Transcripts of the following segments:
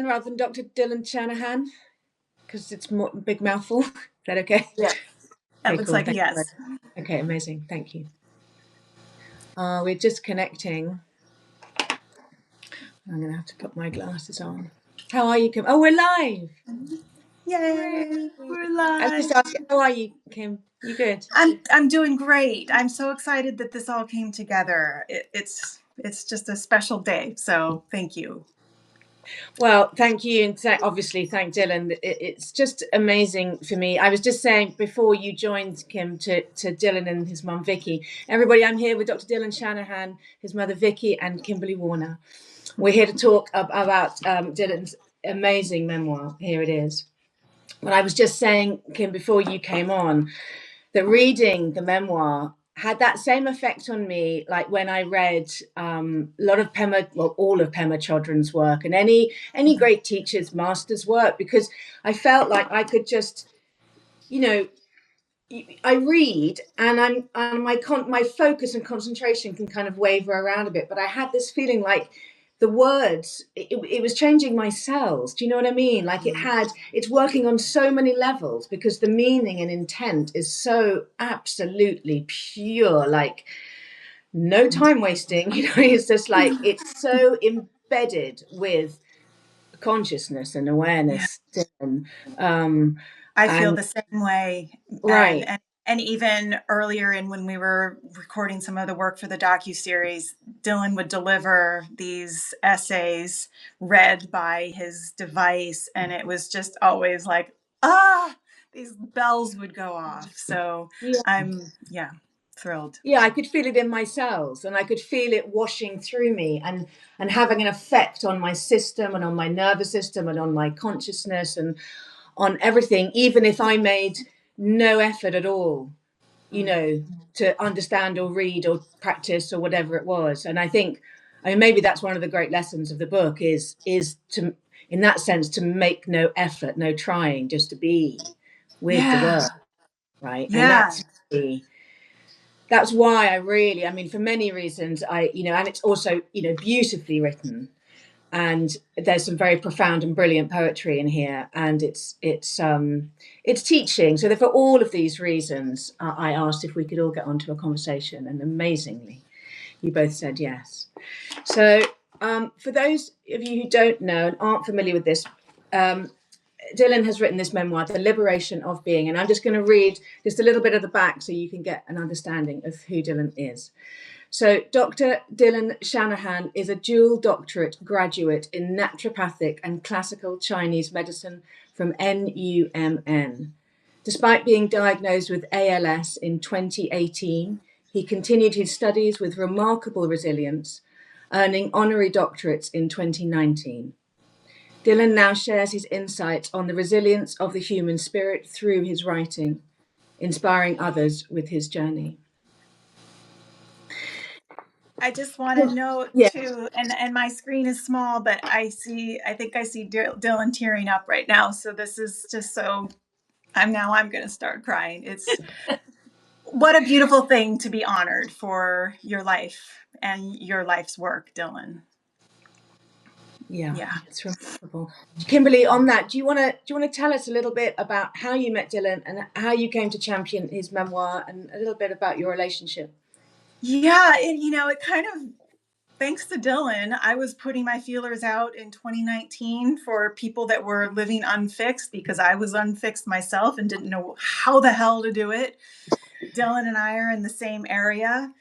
rather than Dr. Dylan Shanahan, because it's more big mouthful. Is that okay? Yeah, that looks like Thank yes. you. Okay, amazing. Thank you. We're just connecting. I'm going to have to put my glasses on. How are you, Kim? Oh, we're live. Yay, we're live. I just asked, how are you, Kim? You good? I'm doing great. I'm so excited that this all came together. It's just a special day. So thank you. Well, thank you, and obviously thank Dylan. It's just amazing for me. I was just saying before you joined, Kim, to Dylan and his mum Vikki. Everybody, I'm here with Dr. Dylan Shanahan, his mother Vikki, and Kimberly Warner. We're here to talk about Dylan's amazing memoir. Here it is. But I was just saying, Kim, before you came on, that reading the memoir had that same effect on me, like when I read a lot of all of Pema Chodron's work and any great teacher's master's work, because I felt like I could just, I read and my focus and concentration can kind of waver around a bit, but I had this feeling like the words, it was changing my cells. Do you know what I mean? Like it's working on so many levels because the meaning and intent is so absolutely pure, like no time wasting, it's just like, it's so embedded with consciousness and awareness. I feel the same way. Right. And even earlier when we were recording some of the work for the docuseries, Dylan would deliver these essays read by his device. And it was just always like, these bells would go off. So I'm thrilled. Yeah, I could feel it in my cells and I could feel it washing through me and having an effect on my system and on my nervous system and on my consciousness and on everything, even if I made no effort at all, to understand or read or practice or whatever it was. And I think, maybe that's one of the great lessons of the book is to, in that sense, to make no effort, no trying, just to be with the work, right? Yeah. And that's why I really, for many reasons, and it's also, beautifully written. And there's some very profound and brilliant poetry in here, and it's teaching. So for all of these reasons, I asked if we could all get onto a conversation, and amazingly, you both said yes. So for those of you who don't know and aren't familiar with this, Dylan has written this memoir, The Liberation of Being, and I'm just going to read just a little bit of the back so you can get an understanding of who Dylan is. So Dr. Dylan Shanahan is a dual doctorate graduate in Naturopathic and Classical Chinese Medicine from NUMN. Despite being diagnosed with ALS in 2018, he continued his studies with remarkable resilience, earning honorary doctorates in 2019. Dylan now shares his insights on the resilience of the human spirit through his writing, inspiring others with his journey. I just want to note too, and my screen is small, but I think I see Dylan tearing up right now. So this is just so I'm going to start crying. It's what a beautiful thing to be honored for your life and your life's work, Dylan. Yeah, it's remarkable. Kimberly, on that, do you want to tell us a little bit about how you met Dylan and how you came to champion his memoir, and a little bit about your relationship? Yeah, it kind of, thanks to Dylan, I was putting my feelers out in 2019 for people that were living unfixed because I was unfixed myself and didn't know how the hell to do it. Dylan and I are in the same area,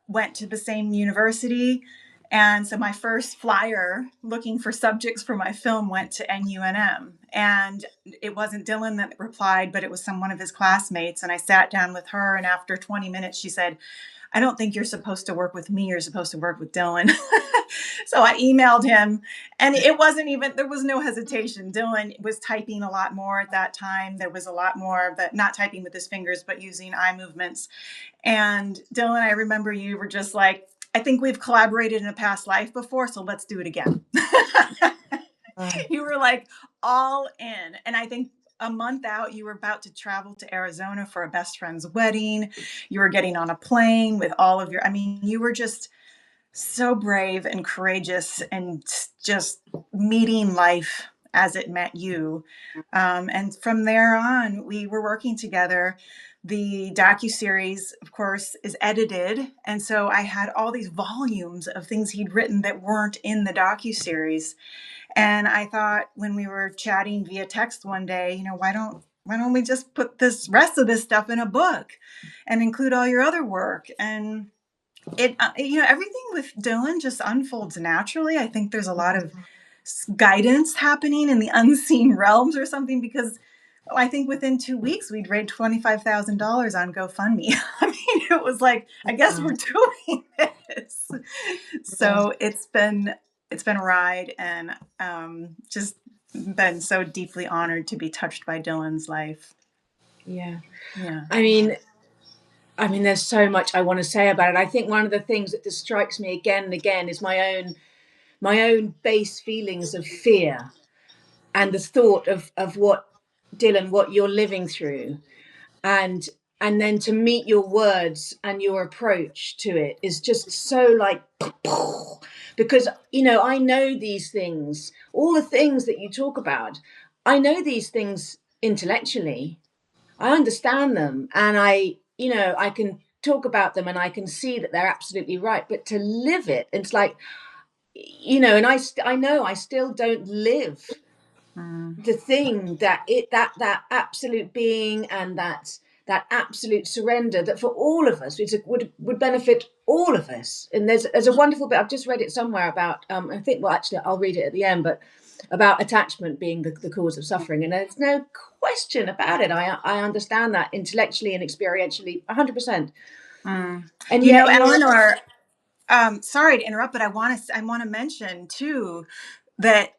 went to the same university. And so my first flyer looking for subjects for my film went to NUMN. And it wasn't Dylan that replied, but it was one of his classmates. And I sat down with her. And after 20 minutes, she said, I don't think you're supposed to work with me. You're supposed to work with Dylan. So I emailed him, and it wasn't even, there was no hesitation. Dylan was typing a lot more at that time. There was a lot more, but not typing with his fingers, but using eye movements. And Dylan, I remember you were just like, I think we've collaborated in a past life before, so let's do it again. You were like all in. And I think a month out, you were about to travel to Arizona for a best friend's wedding. You were getting on a plane with all of you were just so brave and courageous and just meeting life as it met you. And from there on, we were working together. The docuseries, of course, is edited. And so I had all these volumes of things he'd written that weren't in the docuseries. And I thought when we were chatting via text one day, why don't we just put this rest of this stuff in a book and include all your other work? And everything with Dylan just unfolds naturally. I think there's a lot of guidance happening in the unseen realms or something, because I think within 2 weeks we'd raised $25,000 on GoFundMe. I mean, it was like, I guess we're doing this. So it's been a ride, and just been so deeply honored to be touched by Dylan's life. Yeah. Yeah. I mean, there's so much I want to say about it. I think one of the things that just strikes me again and again is my own base feelings of fear, and the thought of what, Dylan, what you're living through, and then to meet your words and your approach to it is just so like, because I know these things, all the things that you talk about. I know these things intellectually. I understand them, and I can talk about them, and I can see that they're absolutely right. But to live it, it's like, and I know I still don't live the thing that absolute being, and that absolute surrender that for all of us would benefit all of us. And there's a wonderful bit, I've just read it somewhere about I think, well, actually I'll read it at the end, but about attachment being the cause of suffering. And there's no question about it. I understand that intellectually and experientially 100%. And yet, Eleanor, sorry to interrupt, but I want to mention too that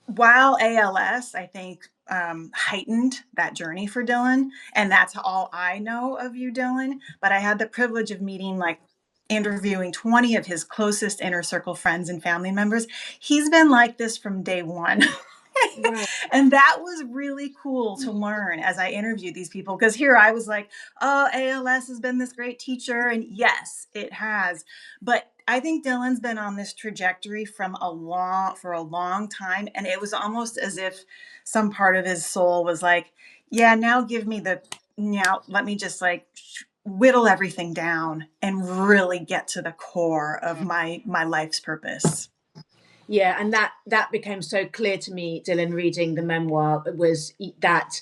while ALS, I think, heightened that journey for Dylan, and that's all I know of you, Dylan. But I had the privilege of interviewing 20 of his closest inner circle friends and family members. He's been like this from day one. Right. And that was really cool to learn as I interviewed these people, because here I was like, oh, ALS has been this great teacher. And yes, it has. But I think Dylan's been on this trajectory for a long time. And it was almost as if some part of his soul was like, yeah, now let me just like whittle everything down and really get to the core of my life's purpose. Yeah, and that became so clear to me, Dylan, reading the memoir, was that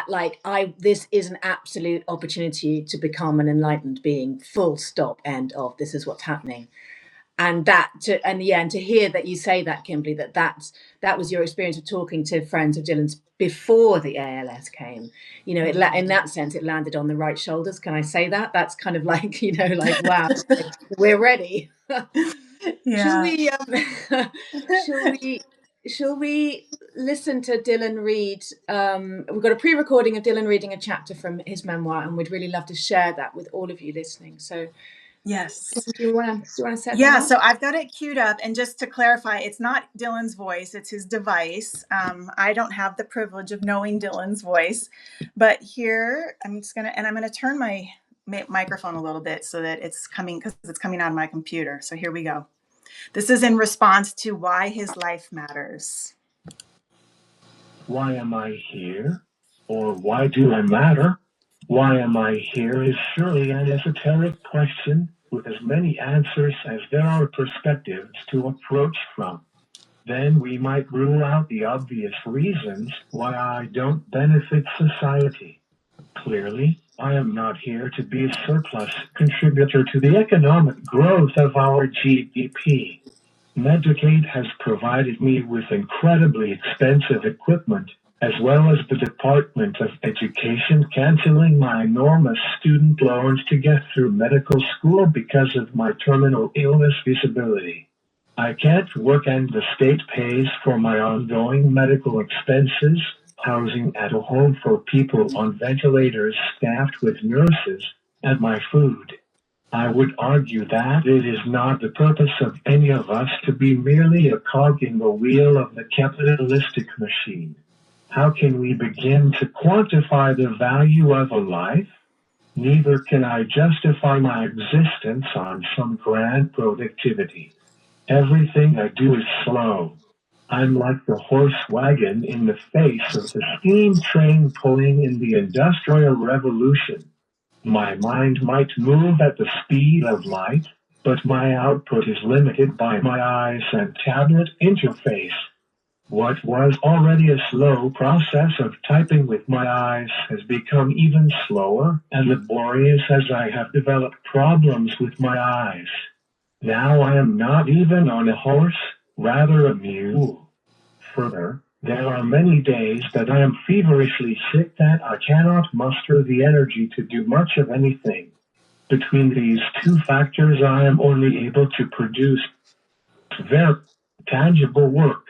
like, this is an absolute opportunity to become an enlightened being, full stop, end of. This is what's happening. And to hear that you say that, Kimberly, that was your experience of talking to friends of Dylan's before the ALS came. In that sense, it landed on the right shoulders. Can I say that? That's kind of like, like, wow, we're ready. Yeah. Shall we listen to Dylan read? We've got a pre-recording of Dylan reading a chapter from his memoir, and we'd really love to share that with all of you listening. So, yes. Do you want to set that up? So I've got it queued up, and just to clarify, it's not Dylan's voice; it's his device. I don't have the privilege of knowing Dylan's voice, but here I'm gonna turn my microphone a little bit so that it's coming out of my computer. So here we go. This is in response to why his life matters. Why am I here? Or why do I matter? Why am I here is surely an esoteric question with as many answers as there are perspectives to approach from. Then we might rule out the obvious reasons why I don't benefit society. Clearly, I am not here to be a surplus contributor to the economic growth of our GDP. Medicaid has provided me with incredibly expensive equipment, as well as the Department of Education canceling my enormous student loans to get through medical school because of my terminal illness disability. I can't work, and the state pays for my ongoing medical expenses, housing at a home for people on ventilators staffed with nurses, and my food. I would argue that it is not the purpose of any of us to be merely a cog in the wheel of the capitalistic machine. How can we begin to quantify the value of a life? Neither can I justify my existence on some grand productivity. Everything I do is slow. I'm like the horse wagon in the face of the steam train pulling in the Industrial Revolution. My mind might move at the speed of light, but my output is limited by my eyes and tablet interface. What was already a slow process of typing with my eyes has become even slower and laborious as I have developed problems with my eyes. Now I am not even on a horse, rather a mule. Further, there are many days that I am feverishly sick that I cannot muster the energy to do much of anything. Between these two factors I am only able to produce very tangible work.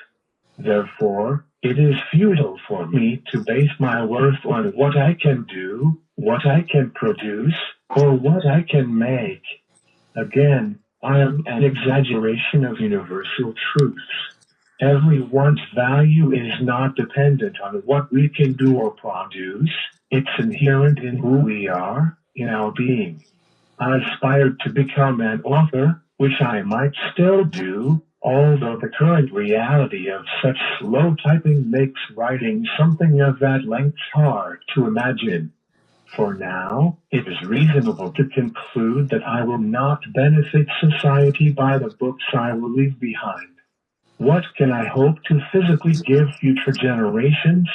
Therefore, it is futile for me to base my worth on what I can do, what I can produce, or what I can make. Again, I am an exaggeration of universal truths. Everyone's value is not dependent on what we can do or produce. It's inherent in who we are, in our being. I aspired to become an author, which I might still do, although the current reality of such slow typing makes writing something of that length hard to imagine. For now, it is reasonable to conclude that I will not benefit society by the books I will leave behind. What can I hope to physically give future generations?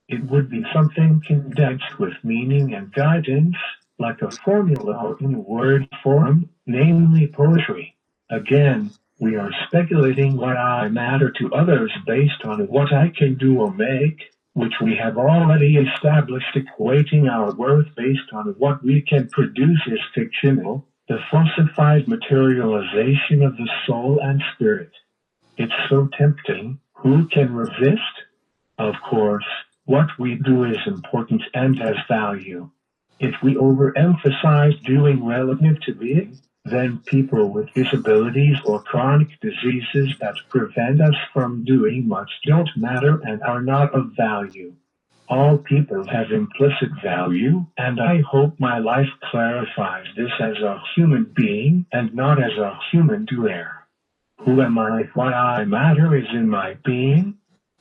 It would be something condensed with meaning and guidance, like a formula in word form, namely poetry. Again, we are speculating why I matter to others based on what I can do or make, which we have already established. Equating our worth based on what we can produce is fictional, the falsified materialization of the soul and spirit. It's so tempting. Who can resist? Of course, what we do is important and has value. If we overemphasize doing relative to being, then people with disabilities or chronic diseases that prevent us from doing much don't matter and are not of value. All people have implicit value, and I hope my life clarifies this as a human being and not as a human doer. Who am I? Why I matter is in my being.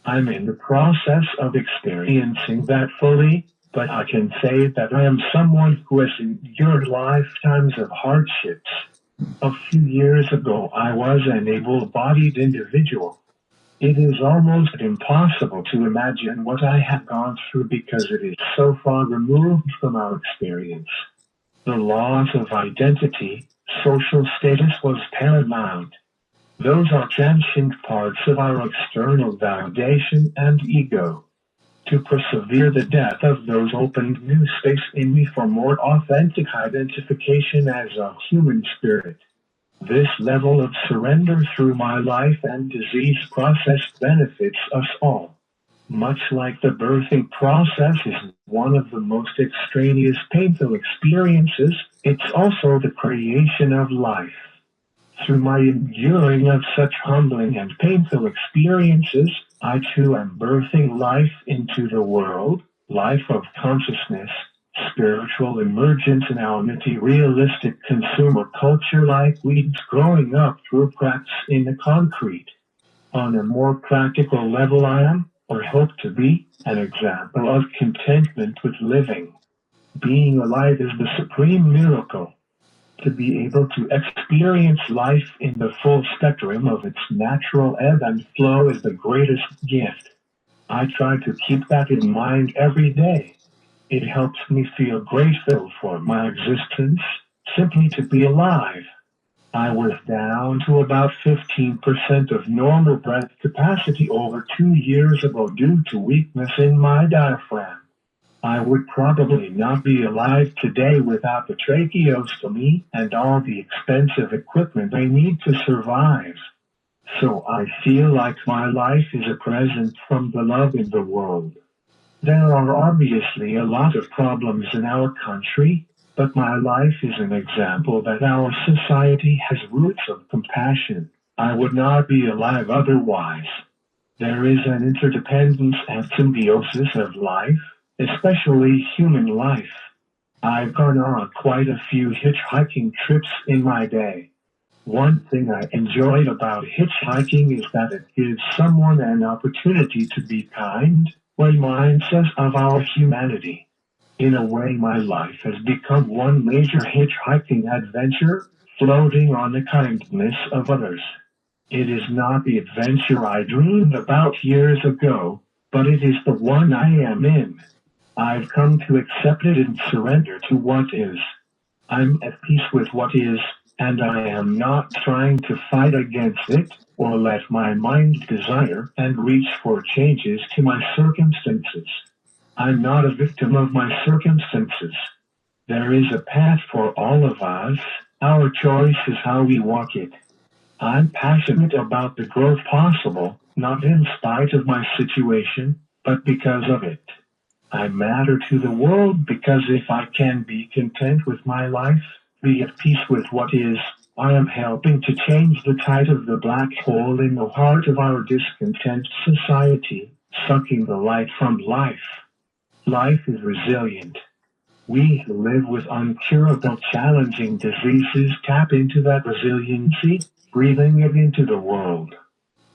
I'm in the process of experiencing that fully, but I can say that I am someone who has endured lifetimes of hardships. A few years ago, I was an able-bodied individual. It is almost impossible to imagine what I have gone through because it is so far removed from our experience. The loss of identity, social status was paramount. Those are transient parts of our external validation and ego. To persevere, the death of those opened new space in me for more authentic identification as a human spirit. This level of surrender through my life and disease process benefits us all. Much like the birthing process is one of the most extraneous, painful experiences, it's also the creation of life. Through my enduring of such humbling and painful experiences, I too am birthing life into the world, life of consciousness, spiritual emergence in our materialistic consumer culture like weeds growing up through cracks in the concrete. On a more practical level, I am, or hope to be, an example of contentment with living. Being alive is the supreme miracle. To be able to experience life in the full spectrum of its natural ebb and flow is the greatest gift. I try to keep that in mind every day. It helps me feel grateful for my existence, simply to be alive. I was down to about 15% of normal breath capacity over 2 years ago due to weakness in my diaphragm. I would probably not be alive today without the tracheostomy and all the expensive equipment I need to survive. So I feel like my life is a present from the love in the world. There are obviously a lot of problems in our country, but my life is an example that our society has roots of compassion. I would not be alive otherwise. There is an interdependence and symbiosis of life, especially human life. I've gone on quite a few hitchhiking trips in my day. One thing I enjoyed about hitchhiking is that it gives someone an opportunity to be kind, reminds us of our humanity. In a way, my life has become one major hitchhiking adventure, floating on the kindness of others. It is not the adventure I dreamed about years ago, but it is the one I am in. I've come to accept it and surrender to what is. I'm at peace with what is, and I am not trying to fight against it, or let my mind desire and reach for changes to my circumstances. I'm not a victim of my circumstances. There is a path for all of us. Our choice is how we walk it. I'm passionate about the growth possible, not in spite of my situation, but because of it. I matter to the world because if I can be content with my life, be at peace with what is, I am helping to change the tide of the black hole in the heart of our discontent society, sucking the light from life. Life is resilient. We who live with uncurable challenging diseases tap into that resiliency, breathing it into the world.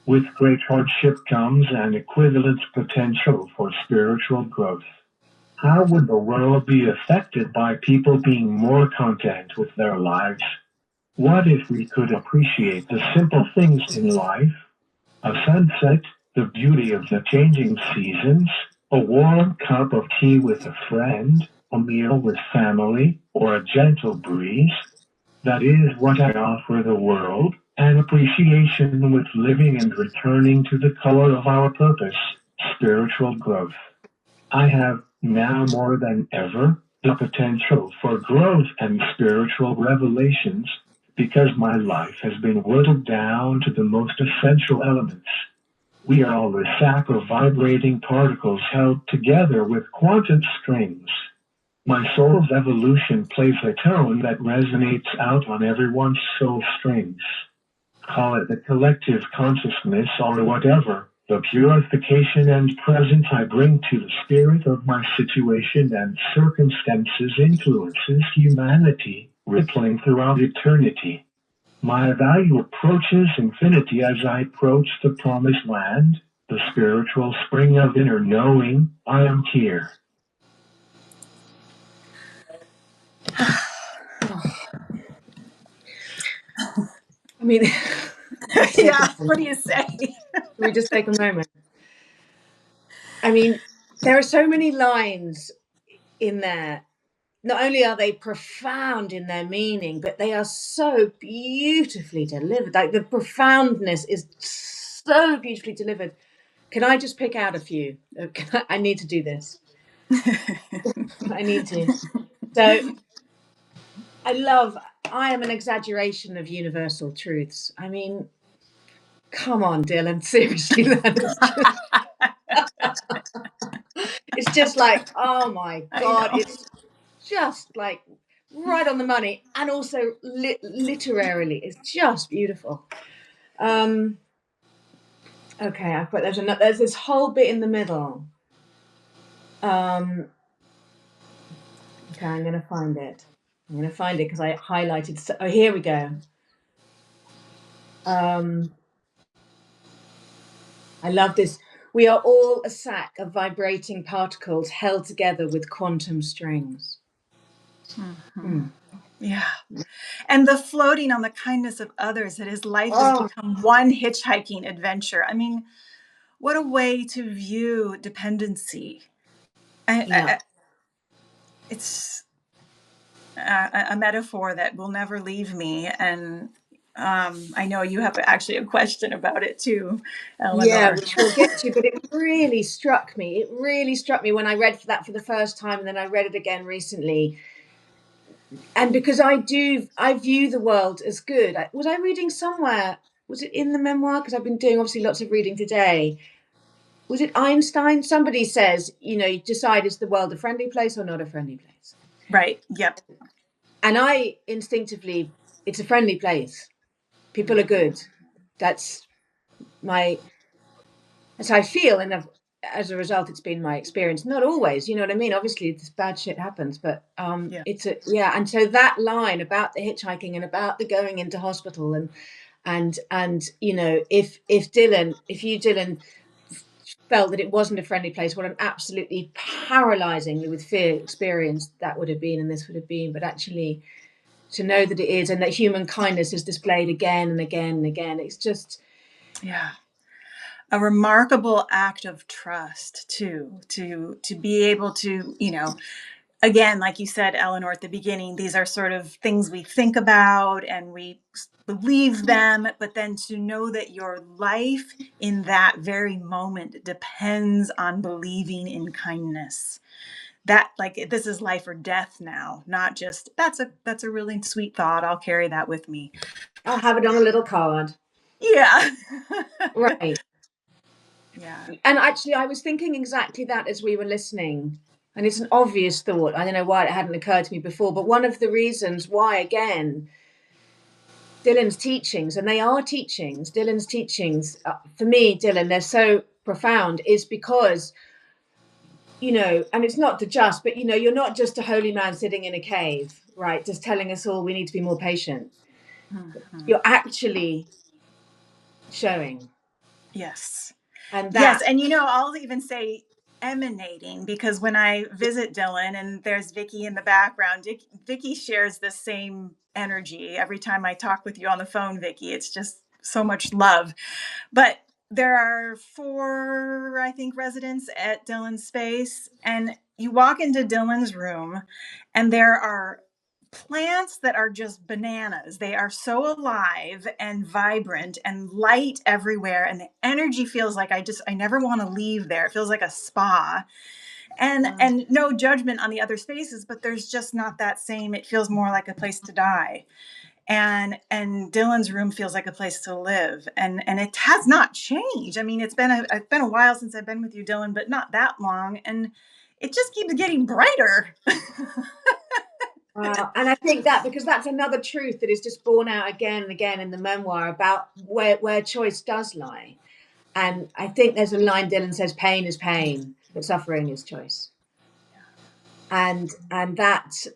With great hardship comes an equivalent potential for spiritual growth. How would the world be affected by people being more content with their lives? What if we could appreciate the simple things in life? A sunset, the beauty of the changing seasons, a warm cup of tea with a friend, a meal with family, or a gentle breeze. That is what I offer the world, an appreciation with living and returning to the color of our purpose, spiritual growth. I have, now more than ever, the potential for growth and spiritual revelations, because my life has been whittled down to the most essential elements. We are all a sack of vibrating particles held together with quantum strings. My soul's evolution plays a tone that resonates out on everyone's soul strings. Call it the collective consciousness or whatever, the purification and presence I bring to the spirit of my situation and circumstances influences humanity, rippling throughout eternity. My value approaches infinity as I approach the promised land, the spiritual spring of inner knowing. I am here. I mean, Yeah, what do you say? we just take a moment. I mean, there are so many lines in there. Not only are they profound in their meaning, but they are so beautifully delivered. Like the profoundness is so beautifully delivered. Can I just pick out a few? I need to do this. I need to. So I am an exaggeration of universal truths. I mean, come on, Dylan, seriously, that is just, it's just like, oh my God, it's just like right on the money, and also literarily, it's just beautiful. Okay, I've got there's this whole bit in the middle. Okay, I'm going to find it. Because I highlighted. Oh, here we go. I love this. We are all a sack of vibrating particles held together with quantum strings. Mm-hmm. Yeah. And the floating on the kindness of others, that his life has become one hitchhiking adventure. I mean, what a way to view dependency. It's a metaphor that will never leave me. And I know you have actually a question about it too, Eleanor. Yeah, which we'll get to, but it really struck me. It really struck me when I read that for the first time, and then I read it again recently. And because I view the world as good. Was I reading somewhere? Was it in the memoir? Because I've been doing obviously lots of reading today. Was it Einstein? Somebody says, you decide, is the world a friendly place or not a friendly place? Right. Yep. And I instinctively, it's a friendly place. People are good. That's how I feel. And as a result, it's been my experience. Not always, you know what I mean? Obviously, this bad shit happens, but it's and so that line about the hitchhiking and about the going into hospital and you know, if you Dylan felt that it wasn't a friendly place, what an absolutely paralyzingly with fear experience that would have been, and this would have been. But actually, to know that it is, and that human kindness is displayed again and again and again, it's just a remarkable act of trust too, to be able to, you know, again, like you said, Eleanor, at the beginning, these are sort of things we think about and we believe them, but then to know that your life in that very moment depends on believing in kindness. That, like, this is life or death now, not just that's a really sweet thought. I'll carry that with me. I'll have it on a little card. Yeah. Right. Yeah. And actually, I was thinking exactly that as we were listening. And it's an obvious thought. I don't know why it hadn't occurred to me before, but one of the reasons why, again, Dylan's teachings, and they are teachings, Dylan's teachings, for me, Dylan, they're so profound, is because, you know, and it's not to just, but, you know, you're not just a holy man sitting in a cave, right? Just telling us all we need to be more patient. Mm-hmm. You're actually showing. Yes. And yes. And, you know, I'll even say emanating, because when I visit Dylan and there's Vikki in the background, Vikki shares the same energy every time I talk with you on the phone, Vikki. It's just so much love. But there are 4, I think, residents at Dylan's space, and you walk into Dylan's room and there are plants that are just bananas. They are so alive and vibrant and light everywhere, and the energy feels like I never want to leave there. It feels like a spa. And no judgment on the other spaces, but there's just not that same, it feels more like a place to die. And Dylan's room feels like a place to live, and it has not changed. I mean, it's been a while since I've been with you, Dylan, but not that long, and it just keeps getting brighter. And I think that, because that's another truth that is just borne out again and again in the memoir about where choice does lie. And I think there's a line Dylan says, pain is pain, but suffering is choice. And that,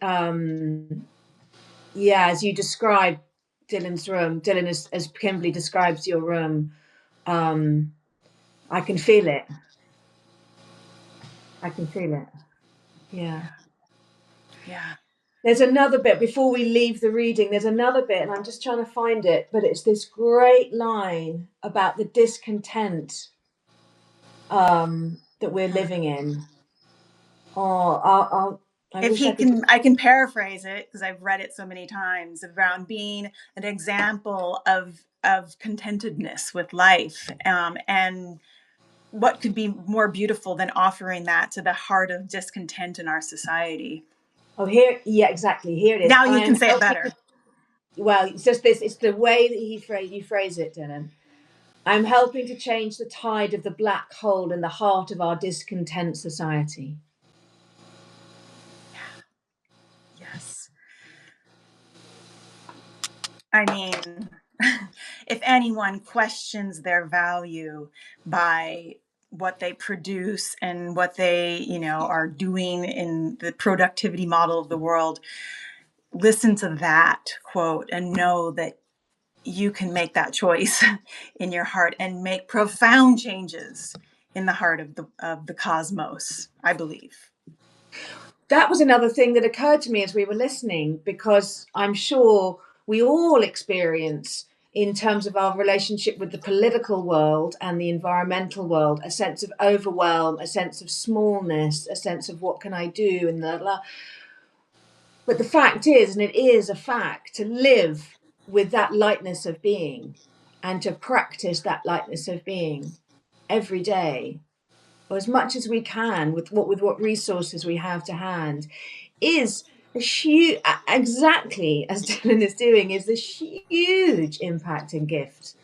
as you describe Dylan's room, Dylan, as Kimberly describes your room, I can feel it. I can feel it. Yeah. Yeah. There's another bit before we leave the reading. There's another bit, and I'm just trying to find it, but it's this great line about the discontent that we're living in. I can paraphrase it, because I've read it so many times, around being an example of contentedness with life, and what could be more beautiful than offering that to the heart of discontent in our society. Oh, here, yeah, exactly. Here it is. Now you can say it better. Well, it's just this. It's the way that you phrase it, Dylan. I'm helping to change the tide of the black hole in the heart of our discontent society. Yes. I mean, if anyone questions their value by what they produce and what they, you know, are doing in the productivity model of the world, listen to that quote and know that you can make that choice in your heart and make profound changes in the heart of the cosmos, I believe. That was another thing that occurred to me as we were listening, because I'm sure we all experience, in terms of our relationship with the political world and the environmental world, a sense of overwhelm, a sense of smallness, a sense of what can I do, and but the fact is, and it is a fact, to live with that lightness of being and to practice that lightness of being every day, or as much as we can with what resources we have to hand, is a huge, exactly as Dylan is doing, is this huge impact and gift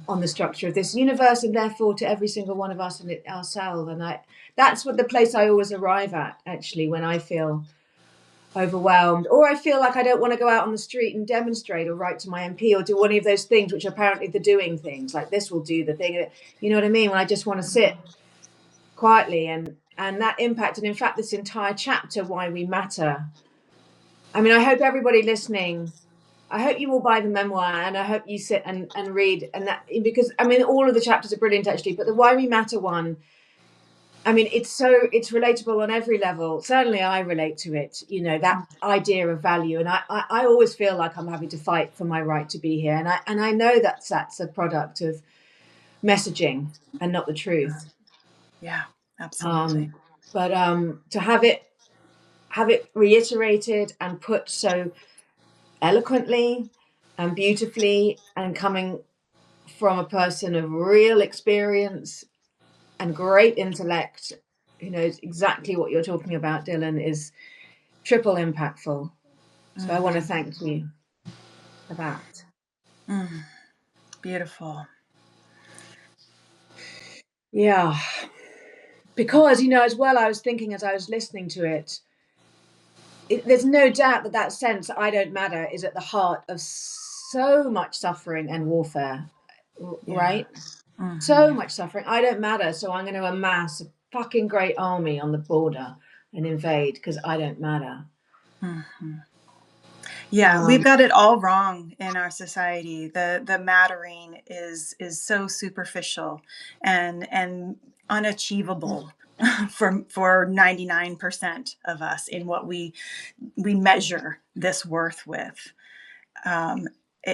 on the structure of this universe, and therefore to every single one of us and ourselves. And that's what the place I always arrive at, actually, when I feel overwhelmed, or I feel like I don't want to go out on the street and demonstrate or write to my MP or do any of those things which are apparently the doing things, like this will do the thing, you know what I mean, when I just want to sit quietly, and that impact. And in fact, this entire chapter, Why We Matter. I mean, I hope everybody listening, I hope you all buy the memoir, and I hope you sit and read, and that, because I mean, all of the chapters are brilliant actually, but the Why We Matter one, I mean, it's relatable on every level. Certainly I relate to it, you know, that idea of value. And I always feel like I'm having to fight for my right to be here. And I know that's a product of messaging and not the truth. Yeah, absolutely. But to have it reiterated and put so eloquently and beautifully, and coming from a person of real experience and great intellect, who knows exactly what you're talking about, Dylan, is triple impactful. So I want to thank you for that. Beautiful. Yeah. Because, you know, as well, I was thinking as I was listening to it, there's no doubt that sense, I don't matter, is at the heart of so much suffering and warfare, right? So much suffering. I don't matter, so I'm going to amass a fucking great army on the border and invade because I don't matter. Yeah, we've got it all wrong in our society. The mattering is so superficial and unachievable for 99% of us in what we measure this worth with.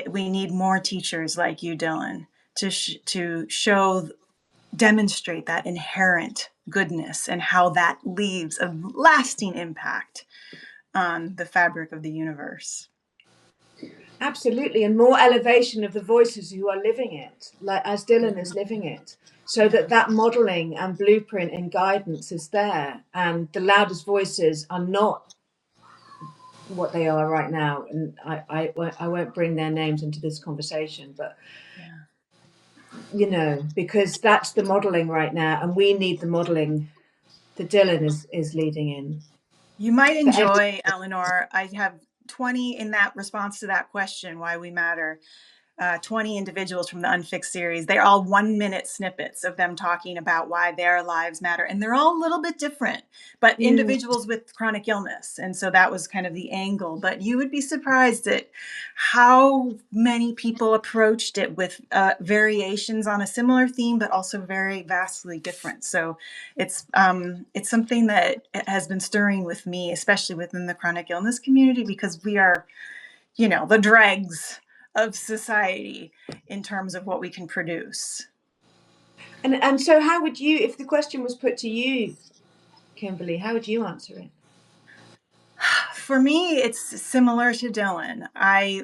We need more teachers like you, Dylan, to demonstrate that inherent goodness and how that leaves a lasting impact on the fabric of the universe. Absolutely. And more elevation of the voices who are living it, like as Dylan is living it, so that modeling and blueprint and guidance is there. And the loudest voices are not what they are right now. And I won't bring their names into this conversation, but you know, because that's the modeling right now, and we need the modeling that Dylan is leading in. You might enjoy, Eleanor, I have 20 in that response to that question, why we matter. 20 individuals from the Unfixed series. They're all 1-minute snippets of them talking about why their lives matter. And they're all a little bit different, but individuals with chronic illness. And so that was kind of the angle. But you would be surprised at how many people approached it with variations on a similar theme, but also very vastly different. So it's something that has been stirring with me, especially within the chronic illness community, because we are, you know, the dregs of society in terms of what we can produce. And so how would you, if the question was put to you, Kimberly, how would you answer it? For me, it's similar to Dylan. I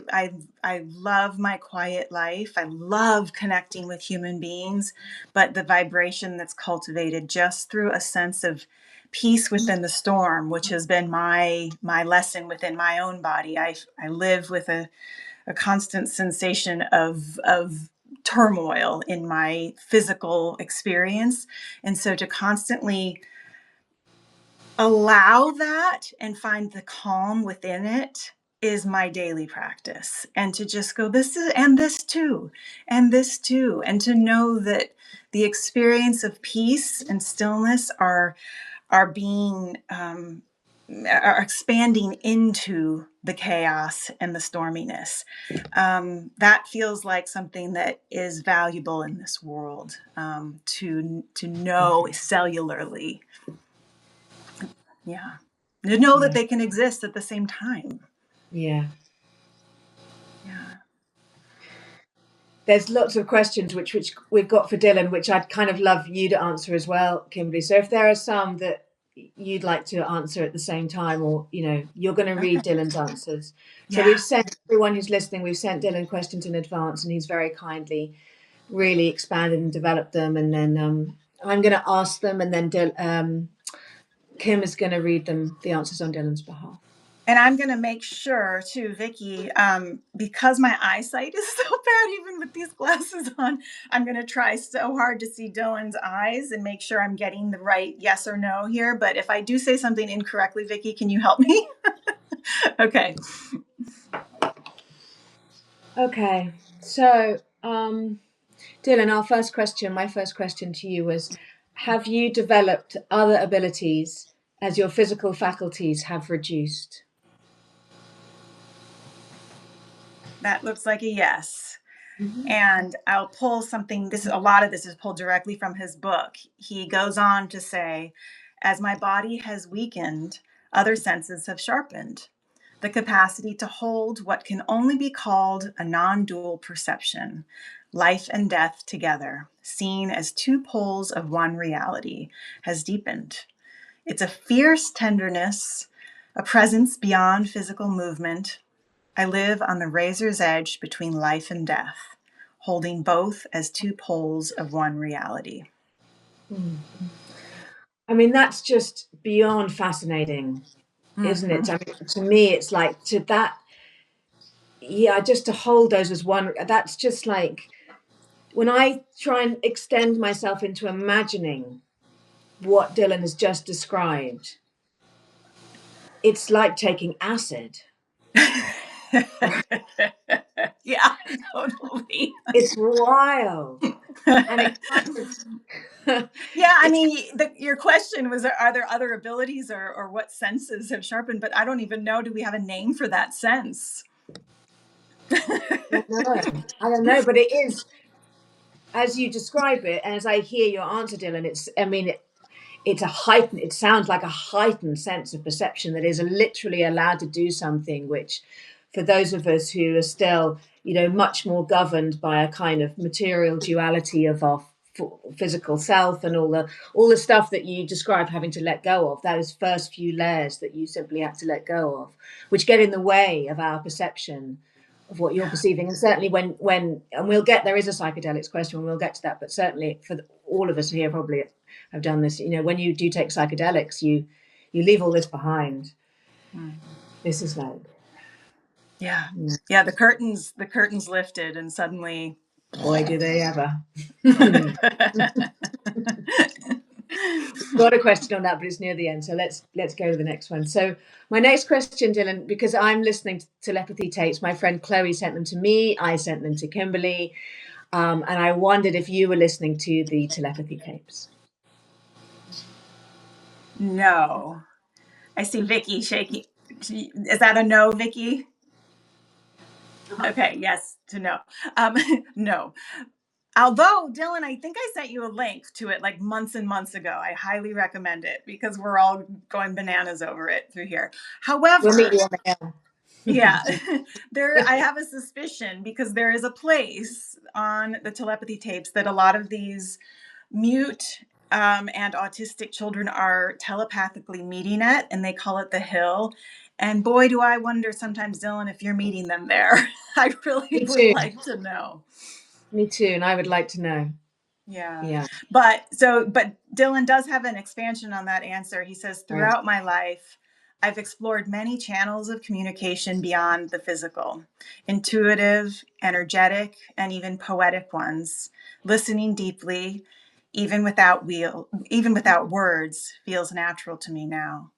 love my quiet life. I love connecting with human beings, but the vibration that's cultivated just through a sense of peace within the storm, which has been my lesson within my own body. I live with a constant sensation of turmoil in my physical experience. And so to constantly allow that and find the calm within it is my daily practice. And to just go, this is, and this too, and this too. And to know that the experience of peace and stillness are being, are expanding into the chaos and the storminess. That feels like something that is valuable in this world, to know cellularly. Yeah. To know that they can exist at the same time. Yeah. Yeah. There's lots of questions which we've got for Dylan, which I'd kind of love you to answer as well, Kimberly. So if there are some that you'd like to answer at the same time, or, you know, you're going to read Dylan's answers. So we've sent everyone who's listening, we've sent Dylan questions in advance, and he's very kindly really expanded and developed them. And then I'm going to ask them, and then Kim is going to read them, the answers on Dylan's behalf. And I'm going to make sure too, Vikki, because my eyesight is so bad, even with these glasses on, I'm going to try so hard to see Dylan's eyes and make sure I'm getting the right yes or no here. But if I do say something incorrectly, Vikki, can you help me? Okay. Okay. So, Dylan, my first question to you was, have you developed other abilities as your physical faculties have reduced? That looks like a yes. And I'll pull something, a lot of this is pulled directly from his book. He goes on to say, as my body has weakened, other senses have sharpened. The capacity to hold what can only be called a non-dual perception, life and death together, seen as two poles of one reality, has deepened. It's a fierce tenderness, a presence beyond physical movement. I live on the razor's edge between life and death, holding both as two poles of one reality. I mean, that's just beyond fascinating, isn't it? I mean, to me, it's like just to hold those as one, that's just like, when I try and extend myself into imagining what Dylan has just described, it's like taking acid. Yeah, totally. It's wild. And it kind of yeah, I mean, your question was, are there other abilities or what senses have sharpened? But I don't even know, do we have a name for that sense? I don't know, but it is, as you describe it, and as I hear your answer, Dylan, it sounds like a heightened sense of perception that is literally allowed to do something which, for those of us who are still, much more governed by a kind of material duality of our physical self and all the stuff that you describe having to let go of, those first few layers that you simply have to let go of, which get in the way of our perception of what you're perceiving. And certainly when and there is a psychedelics question, and we'll get to that, but certainly for all of us here probably have done this, when you do take psychedelics, you leave all this behind. This is like, yeah, the curtains lifted, and suddenly, boy, do they ever. Got a question on that, but it's near the end, so let's go to the next one. So my next question, Dylan, because I'm listening to telepathy tapes, my friend Chloe sent them to me, I sent them to Kimberly, and I wondered if you were listening to the telepathy tapes. No. I see Vikki shaking. Is that a no, Vikki? Okay, yes to no. No. Although, Dylan, I think I sent you a link to it like months and months ago. I highly recommend it because we're all going bananas over it through here. However, We'll meet you on the hill. Yeah, I have a suspicion, because there is a place on the telepathy tapes that a lot of these mute and autistic children are telepathically meeting at, and they call it the Hill. And boy, do I wonder sometimes, Dylan, if you're meeting them there. I really would like to know. Me too, and I would like to know. Yeah. But Dylan does have an expansion on that answer. He says, throughout my life, I've explored many channels of communication beyond the physical, intuitive, energetic, and even poetic ones. Listening deeply, even without words, feels natural to me now.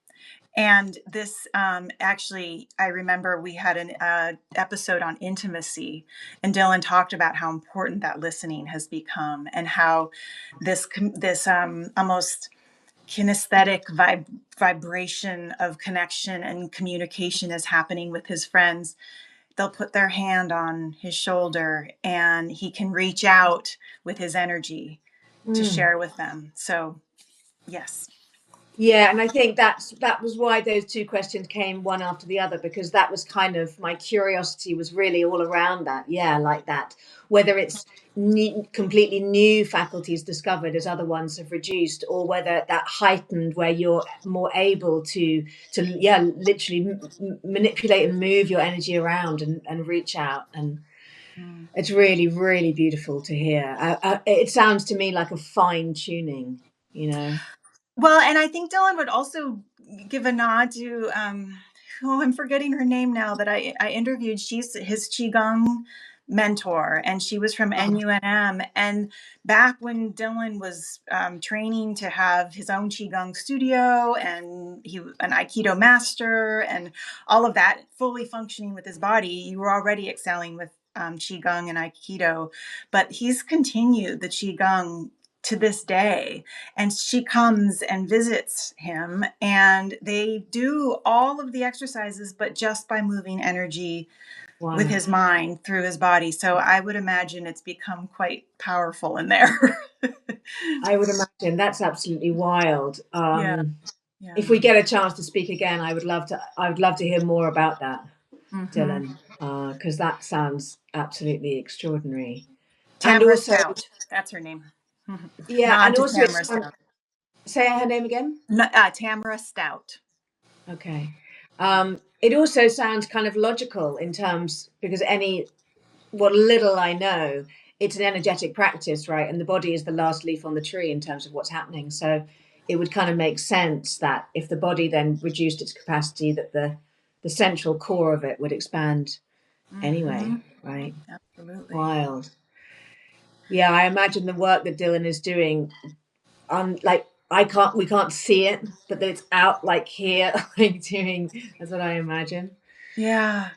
And this, actually, I remember we had an episode on intimacy, and Dylan talked about how important that listening has become, and how this almost kinesthetic vibration of connection and communication is happening with his friends. They'll put their hand on his shoulder, and he can reach out with his energy to share with them. So, yes. Yeah, and I think that was why those two questions came one after the other, because that was kind of my curiosity was really all around that. Yeah, like that, whether it's completely new faculties discovered as other ones have reduced, or whether that heightened where you're more able to literally manipulate and move your energy around and reach out. And it's really, really beautiful to hear. It sounds to me like a fine tuning, Well, and I think Dylan would also give a nod to, I'm forgetting her name now, that I interviewed. She's his Qigong mentor, and she was from NUMN. And back when Dylan was training to have his own Qigong studio, and he an Aikido master, and all of that, fully functioning with his body, you were already excelling with Qigong and Aikido. But he's continued the Qigong to this day. And she comes and visits him, and they do all of the exercises, but just by moving energy with Wow. his mind through his body. So I would imagine it's become quite powerful in there. I would imagine that's absolutely wild. Yeah. Yeah. If we get a chance to speak again, I would love to hear more about that, Mhm. Dylan, because that sounds absolutely extraordinary. And Tamara also, Stout. That's her name. yeah, Nod and to also, Tamara Stout. say her name again. Tamara Stout. Okay. It also sounds kind of logical in terms, because what little I know, it's an energetic practice, right? And the body is the last leaf on the tree in terms of what's happening. So it would kind of make sense that if the body then reduced its capacity, that the central core of it would expand anyway, right? Absolutely. Wild. Yeah, I imagine the work that Dylan is doing, like we can't see it, but that it's out like here, like doing, that's what I imagine. Yeah.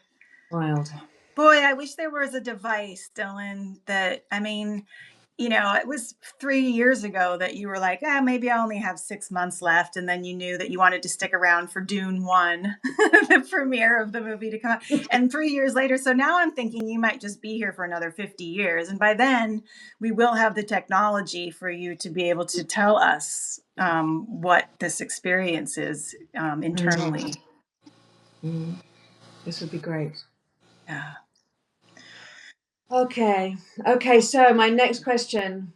Wild. Boy, I wish there was a device, Dylan, that, I mean, it was 3 years ago that you were like, maybe I only have 6 months left. And then you knew that you wanted to stick around for Dune 1, the premiere of the movie to come out. And 3 years later, so now I'm thinking you might just be here for another 50 years. And by then, we will have the technology for you to be able to tell us what this experience is internally. This would be great. Yeah. Okay, so my next question,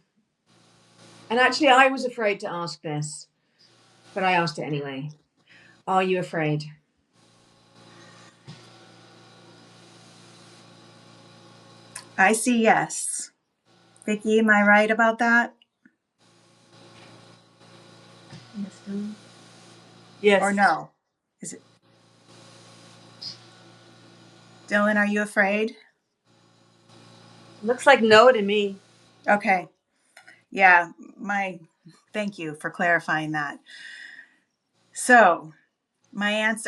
and actually I was afraid to ask this, but I asked it anyway. Are you afraid? I see yes. Vikki, am I right about that? Yes. Or no? Is it? Dylan, are you afraid? Looks like no to me. Okay. Yeah, thank you for clarifying that. So, Dylan's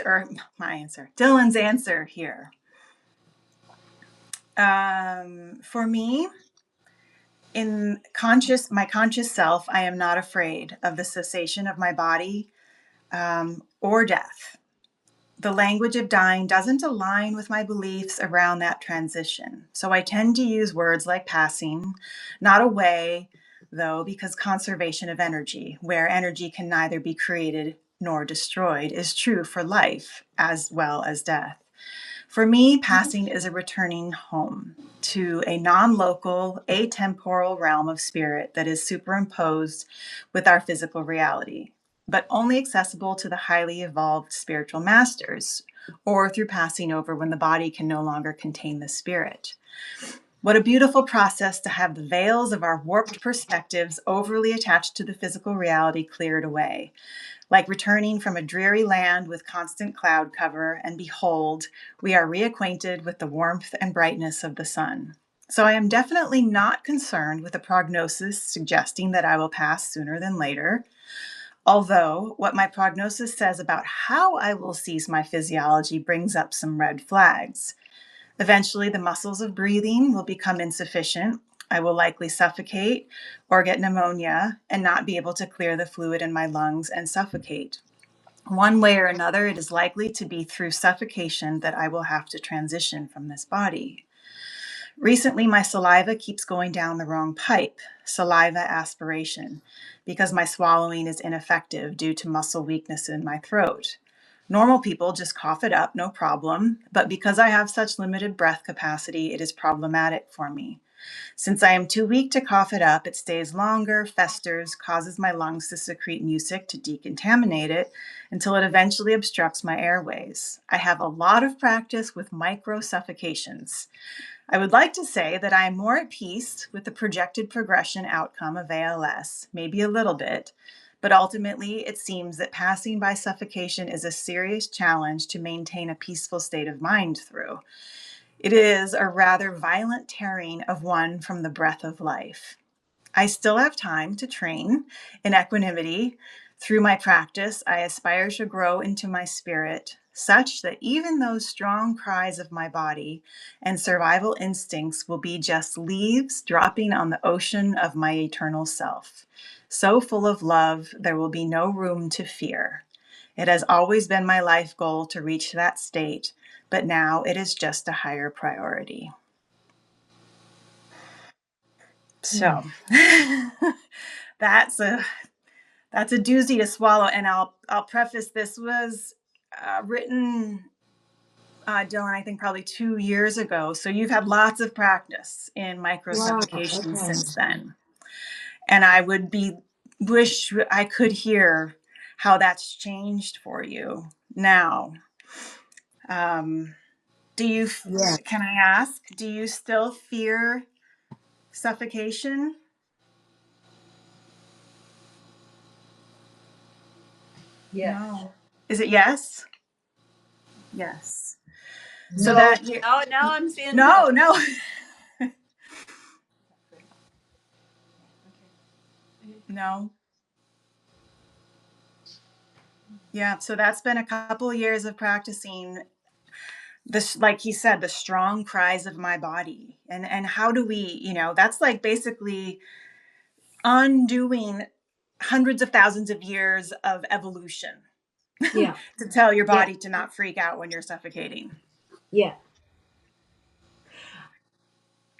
answer here. For me, in my conscious self, I am not afraid of the cessation of my body or death. The language of dying doesn't align with my beliefs around that transition. So I tend to use words like passing, not away, though, because conservation of energy, where energy can neither be created nor destroyed, is true for life as well as death. For me, passing is a returning home to a non-local, atemporal realm of spirit that is superimposed with our physical reality, but only accessible to the highly evolved spiritual masters, or through passing over when the body can no longer contain the spirit. What a beautiful process to have the veils of our warped perspectives overly attached to the physical reality cleared away. Like returning from a dreary land with constant cloud cover, and behold, we are reacquainted with the warmth and brightness of the sun. So I am definitely not concerned with a prognosis suggesting that I will pass sooner than later. Although what my prognosis says about how I will cease my physiology brings up some red flags. Eventually, the muscles of breathing will become insufficient. I will likely suffocate or get pneumonia and not be able to clear the fluid in my lungs and suffocate. One way or another, it is likely to be through suffocation that I will have to transition from this body. Recently, my saliva keeps going down the wrong pipe, saliva aspiration, because my swallowing is ineffective due to muscle weakness in my throat. Normal people just cough it up, no problem, but because I have such limited breath capacity, it is problematic for me. Since I am too weak to cough it up, it stays longer, festers, causes my lungs to secrete music to decontaminate it until it eventually obstructs my airways. I have a lot of practice with micro suffocations. I would like to say that I am more at peace with the projected progression outcome of ALS, maybe a little bit, but ultimately it seems that passing by suffocation is a serious challenge to maintain a peaceful state of mind through. It is a rather violent tearing of one from the breath of life. I still have time to train in equanimity. Through my practice, I aspire to grow into my spirit, such that even those strong cries of my body and survival instincts will be just leaves dropping on the ocean of my eternal self. So full of love, there will be no room to fear. It has always been my life goal to reach that state, but now it is just a higher priority. So that's a doozy to swallow. And I'll preface, this was written, Dylan, I think probably 2 years ago. So you've had lots of practice in microsuffocation since then. And I would wish I could hear how that's changed for you now. Do you, can I ask, do you still fear suffocation? Yeah. No. Is it yes? Yes. So No. that now I'm seeing no. No. Yeah, so that's been a couple of years of practicing this, like he said, the strong cries of my body. And how do we, that's like basically undoing hundreds of thousands of years of evolution. Yeah. To tell your body to not freak out when you're suffocating. Yeah.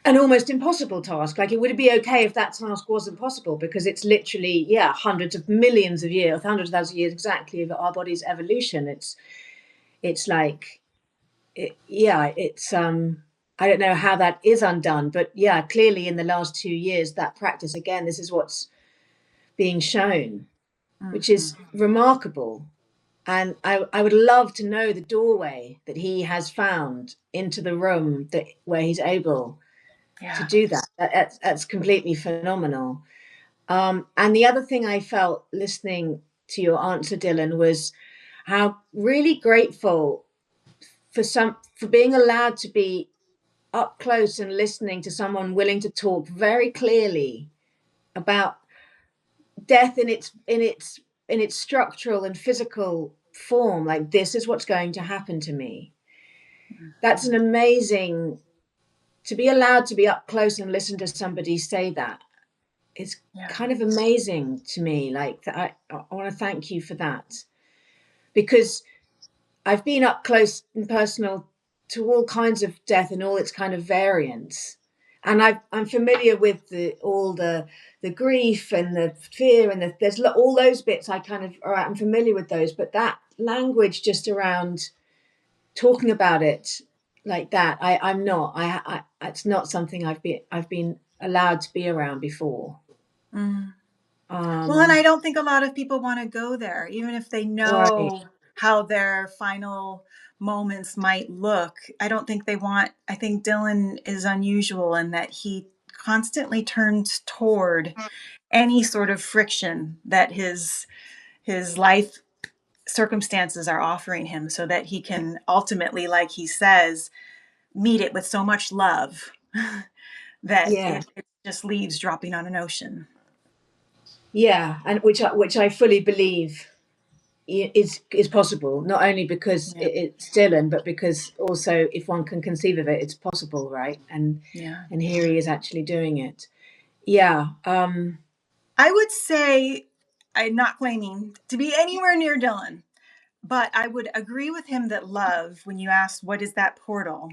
An almost impossible task. Like, it would be okay if that task wasn't possible, because it's literally, hundreds of millions of years, hundreds of thousands of years exactly of our body's evolution. It's like, it's I don't know how that is undone, but clearly in the last 2 years, that practice, again, this is what's being shown, which is remarkable. And I would love to know the doorway that he has found into the room where he's able to do that. That's completely phenomenal. And the other thing I felt listening to your answer, Dylan, was how really grateful for being allowed to be up close and listening to someone willing to talk very clearly about death in its structural and physical form. Like, this is what's going to happen to me. That's an amazing, to be allowed to be up close and listen to somebody say that. It's kind of amazing to me. Like, I want to thank you for that, because I've been up close and personal to all kinds of death and all its kind of variants. And I'm familiar with all the grief and the fear and there's all those bits. I'm familiar with those, but that language just around talking about it like that, I'm not. It's not something I've been allowed to be around before. Well, and I don't think a lot of people want to go there, even if they know how their final moments might look. I don't think they want. I think Dylan is unusual in that he constantly turns toward any sort of friction that his life circumstances are offering him, so that he can ultimately, like he says, meet it with so much love that it just leaves dropping on an ocean. Yeah, and which I fully believe is possible, not only because it's Dylan, but because also if one can conceive of it, it's possible, right? And here he is actually doing it. I would say, I'm not claiming to be anywhere near Dylan, but I would agree with him that love, when you asked what is that portal,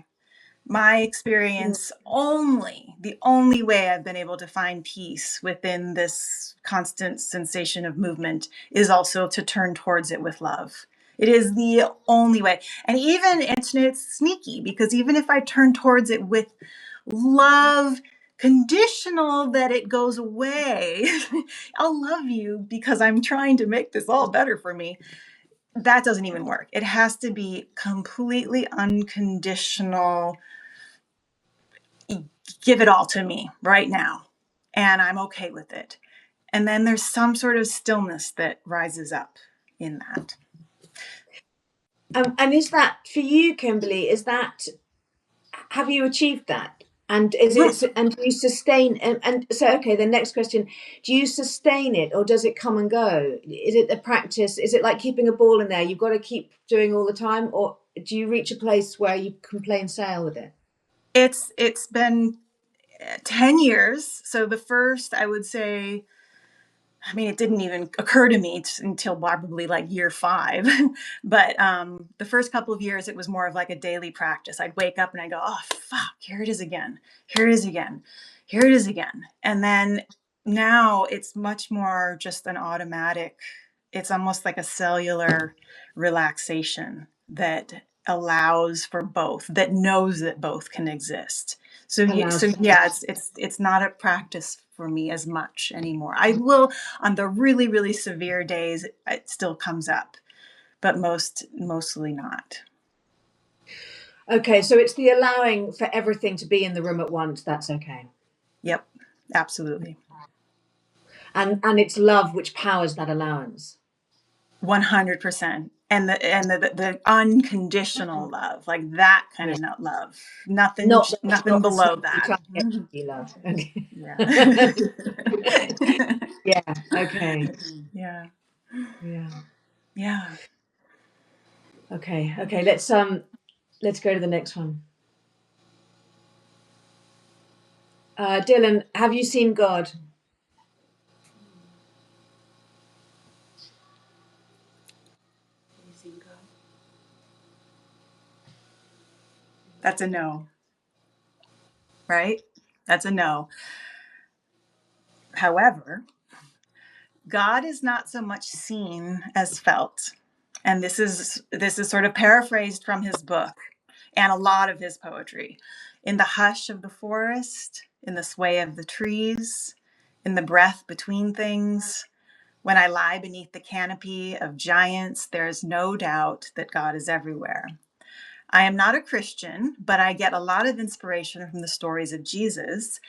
my experience, the only way I've been able to find peace within this constant sensation of movement is also to turn towards it with love. It is the only way. And even it's sneaky, because even if I turn towards it with love, conditional that it goes away, I'll love you because I'm trying to make this all better for me, that doesn't even work. It has to be completely unconditional. Give it all to me right now, and I'm okay with it. And then there's some sort of stillness that rises up in that. And is that for you, Kimberly? Have you achieved that? And and do you sustain, and so, okay, the next question, do you sustain it or does it come and go? Is it a practice? Is it like keeping a ball in there? You've got to keep doing all the time, or do you reach a place where you can plain sail with it? It's been 10 years. So the first, I would say, I mean, it didn't even occur to me until probably like year 5. But the first couple of years, it was more of like a daily practice. I'd wake up and I'd go, oh, fuck, here it is again. Here it is again. Here it is again. And then now it's much more just an automatic, it's almost like a cellular relaxation that allows for both, that knows that both can exist. So yeah, it's not a practice for me as much anymore. I will on the really, really severe days, it still comes up, but mostly not. Okay, so it's the allowing for everything to be in the room at once. That's okay. Yep, absolutely. And it's love which powers that allowance. 100%. And the unconditional love, like that kind of love, nothing Not below the that. love. Okay. Yeah. Yeah. Okay. Yeah. Yeah. Yeah. Okay. Okay. Let's go to the next one. Dylan, have you seen God? That's a no. Right? That's a no. However, God is not so much seen as felt. And this is sort of paraphrased from his book and a lot of his poetry. In the hush of the forest, in the sway of the trees, in the breath between things, when I lie beneath the canopy of giants, there is no doubt that God is everywhere. I am not a Christian, but I get a lot of inspiration from the stories of Jesus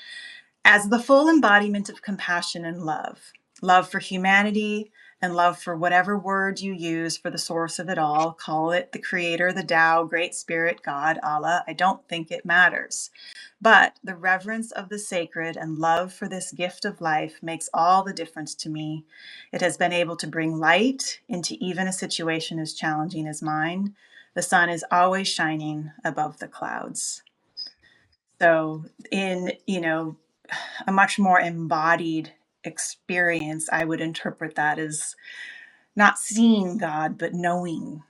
as the full embodiment of compassion and love. Love for humanity and love for whatever word you use for the source of it all. Call it the creator, the Tao, Great Spirit, God, Allah. I don't think it matters. But the reverence of the sacred and love for this gift of life makes all the difference to me. It has been able to bring light into even a situation as challenging as mine. The sun is always shining above the clouds. So in, a much more embodied experience, I would interpret that as not seeing God, but knowing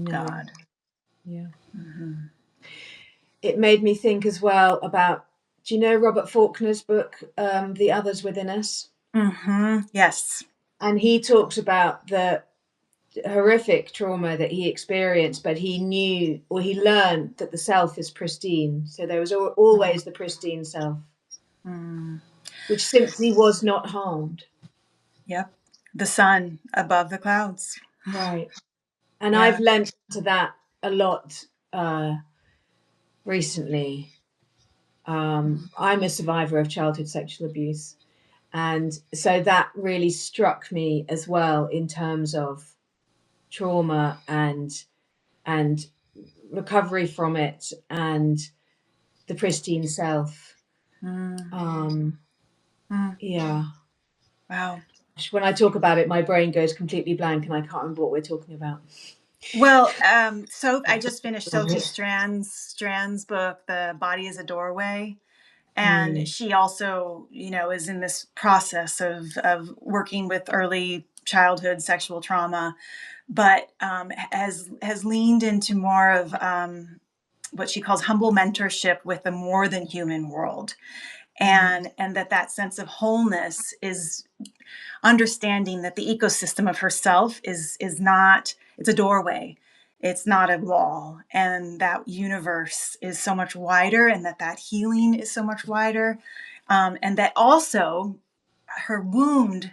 God. Yeah. Mm-hmm. It made me think as well about, do you know Robert Faulkner's book, The Others Within Us? Mm-hmm. Yes. And he talks about the horrific trauma that he experienced, but he knew, or he learned, that the self is pristine. So there was always the pristine self, which simply was not harmed. Yep. The sun above the clouds. Right. And Yeah. I've learned to that a lot recently. I'm a survivor of childhood sexual abuse. And so that really struck me as well in terms of trauma and recovery from it and the pristine self. Yeah. Wow. When I talk about it, my brain goes completely blank and I can't remember what we're talking about. Well, so I just finished Sophie Strand's book, The Body is a Doorway. And she also, is in this process of working with early childhood sexual trauma, but has leaned into more of what she calls humble mentorship with the more than human world. And that sense of wholeness is understanding that the ecosystem of herself is not, it's a doorway. It's not a wall, and that universe is so much wider, and that healing is so much wider, and that also her wound,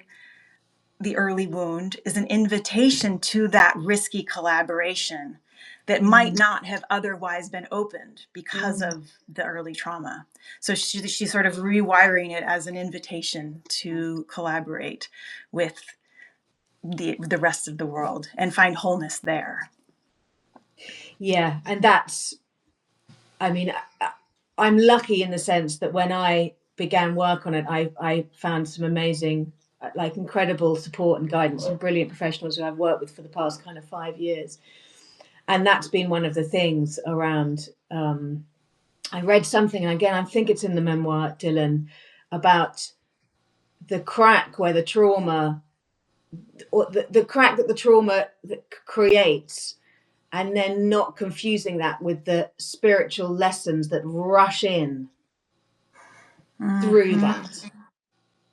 the early wound, is an invitation to that risky collaboration that might not have otherwise been opened because of the early trauma. So she's sort of rewiring it as an invitation to collaborate with the rest of the world and find wholeness there. Yeah, and that's, I mean, I'm lucky in the sense that when I began work on it, I found some amazing, like incredible support and guidance and brilliant professionals who I've worked with for the past kind of 5 years. And that's been one of the things around, I read something, and again, I think it's in the memoir, Dylan, about the crack where the trauma, or the crack that the trauma creates, and then not confusing that with the spiritual lessons that rush in through that.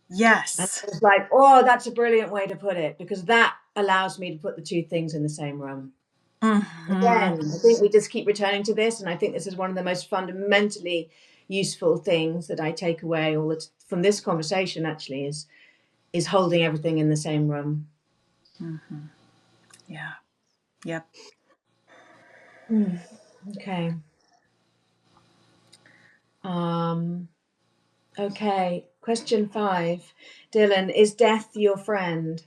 Yes. And it's like, oh, that's a brilliant way to put it, because that allows me to put the two things in the same room. Again, I think we just keep returning to this, and I think this is one of the most fundamentally useful things that I take away from this conversation. Actually, is holding everything in the same room. Yeah. Yep. Okay. Okay. Question 5, Dylan: is death your friend?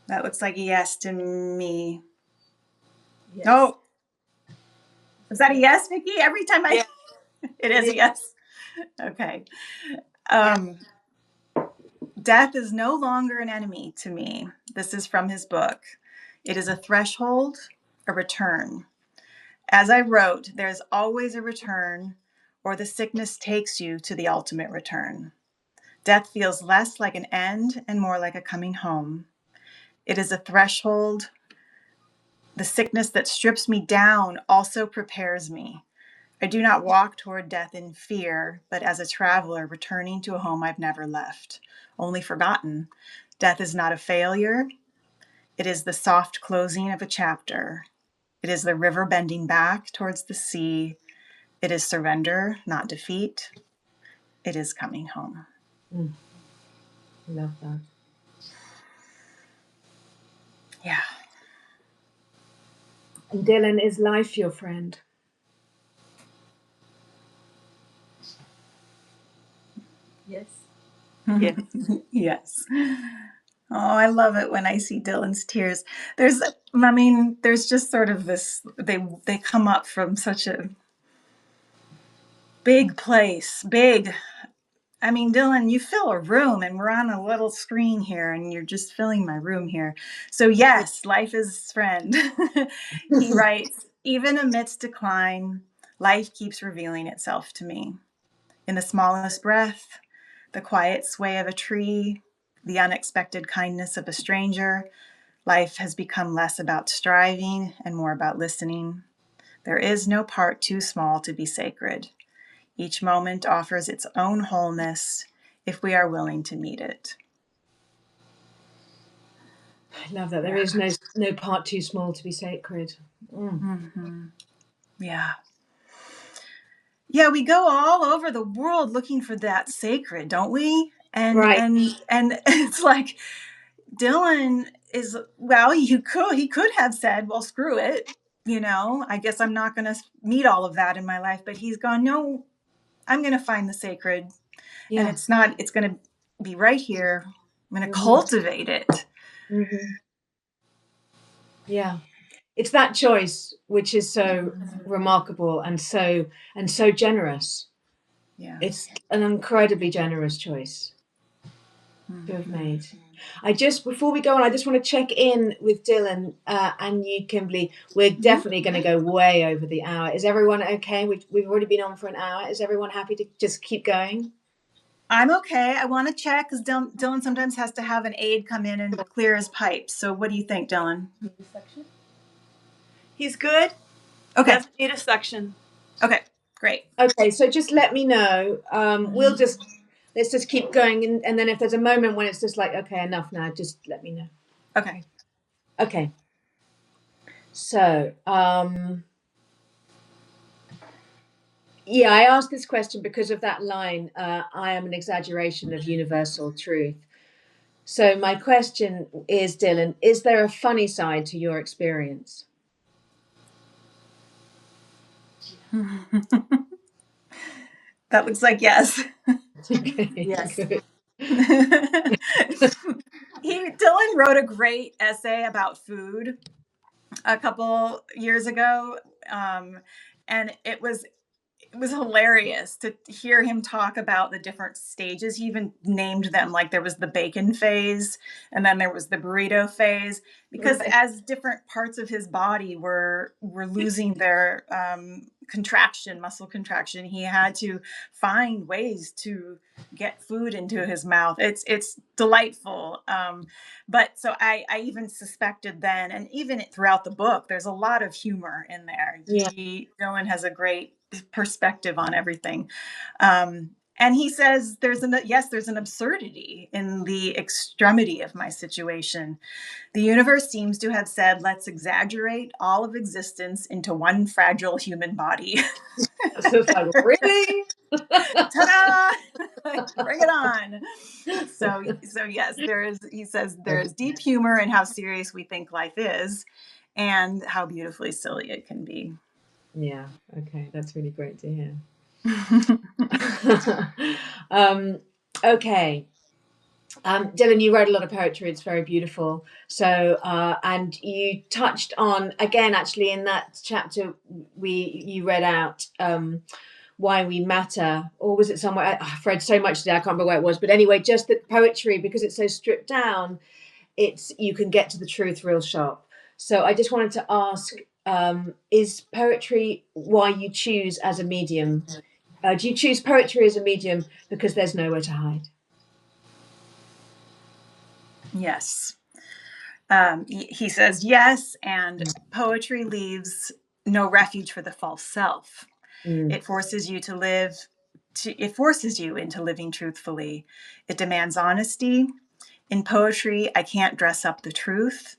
That looks like a yes to me. Yes. Oh, is that a yes, Vikki? Every time Yeah. it is a yes. Okay. Death is no longer an enemy to me. This is from his book. It is a threshold, a return. As I wrote, there's always a return, or the sickness takes you to the ultimate return. Death feels less like an end and more like a coming home. It is a threshold. The sickness that strips me down also prepares me. I do not walk toward death in fear, but as a traveler returning to a home I've never left, only forgotten. Death is not a failure. It is the soft closing of a chapter. It is the river bending back towards the sea. It is surrender, not defeat. It is coming home. Love that. Yeah. And Dylan: is life your friend? Yes. Yes. Yes. Oh, I love it when I see Dylan's tears. There's just sort of this, they come up from such a big place, Dylan, you fill a room, and we're on a little screen here, and you're just filling my room here. So yes, life is friend. He writes, even amidst decline, life keeps revealing itself to me. In the smallest breath, the quiet sway of a tree, the unexpected kindness of a stranger, life has become less about striving and more about listening. There is no part too small to be sacred. Each moment offers its own wholeness if we are willing to meet it. I love that. There is no part too small to be sacred. Yeah. Yeah, we go all over the world looking for that sacred, don't we? And Right. and it's like Dylan is, well, he could have said, well, screw it. I guess I'm not going to meet all of that in my life, but he's gone, no, I'm going to find the sacred. Yeah. And it's going to be right here. I'm going to cultivate it. Yeah. It's that choice which is so remarkable and so generous. Yeah. It's an incredibly generous choice to have made. Before we go on, I just want to check in with Dylan and you, Kimberly. We're definitely going to go way over the hour. Is everyone okay? We've already been on for an hour. Is everyone happy to just keep going? I'm okay. I want to check because Dylan sometimes has to have an aide come in and clear his pipes. So what do you think, Dylan? He's good. Okay. Doesn't need a suction. Okay, great. Okay, so just let me know. Let's just keep going, and then if there's a moment when it's just like, okay, enough now, just let me know. Okay. So, yeah, I asked this question because of that line, I am an exaggeration of universal truth. So my question is, Dylan, is there a funny side to your experience? That looks like yes. Okay, yes. Good. Dylan wrote a great essay about food a couple years ago, and it was hilarious to hear him talk about the different stages. He even named them, like there was the bacon phase and then there was the burrito phase, because Right. as different parts of his body were losing their muscle contraction, he had to find ways to get food into his mouth. It's delightful. But so I even suspected then, and even throughout the book, there's a lot of humor in there. Yeah. Dylan has a great perspective on everything. And he says there's an absurdity in the extremity of my situation. The universe seems to have said, let's exaggerate all of existence into one fragile human body. So it's like, really? Ta-da! Bring it on. So yes, he says there is deep humor in how serious we think life is and how beautifully silly it can be. Yeah. Okay. That's really great to hear. Okay. Dylan, you wrote a lot of poetry. It's very beautiful. So, and you touched on, again, actually in that chapter, you read out Why We Matter, or was it somewhere? I've read so much today, I can't remember where it was. But anyway, just that poetry, because it's so stripped down, you can get to the truth real sharp. So I just wanted to ask, is poetry why you choose as a medium? Do you choose poetry as a medium because there's nowhere to hide? Yes. He says yes, and poetry leaves no refuge for the false self. It forces you it forces you into living truthfully. It demands honesty. In poetry, I can't dress up the truth.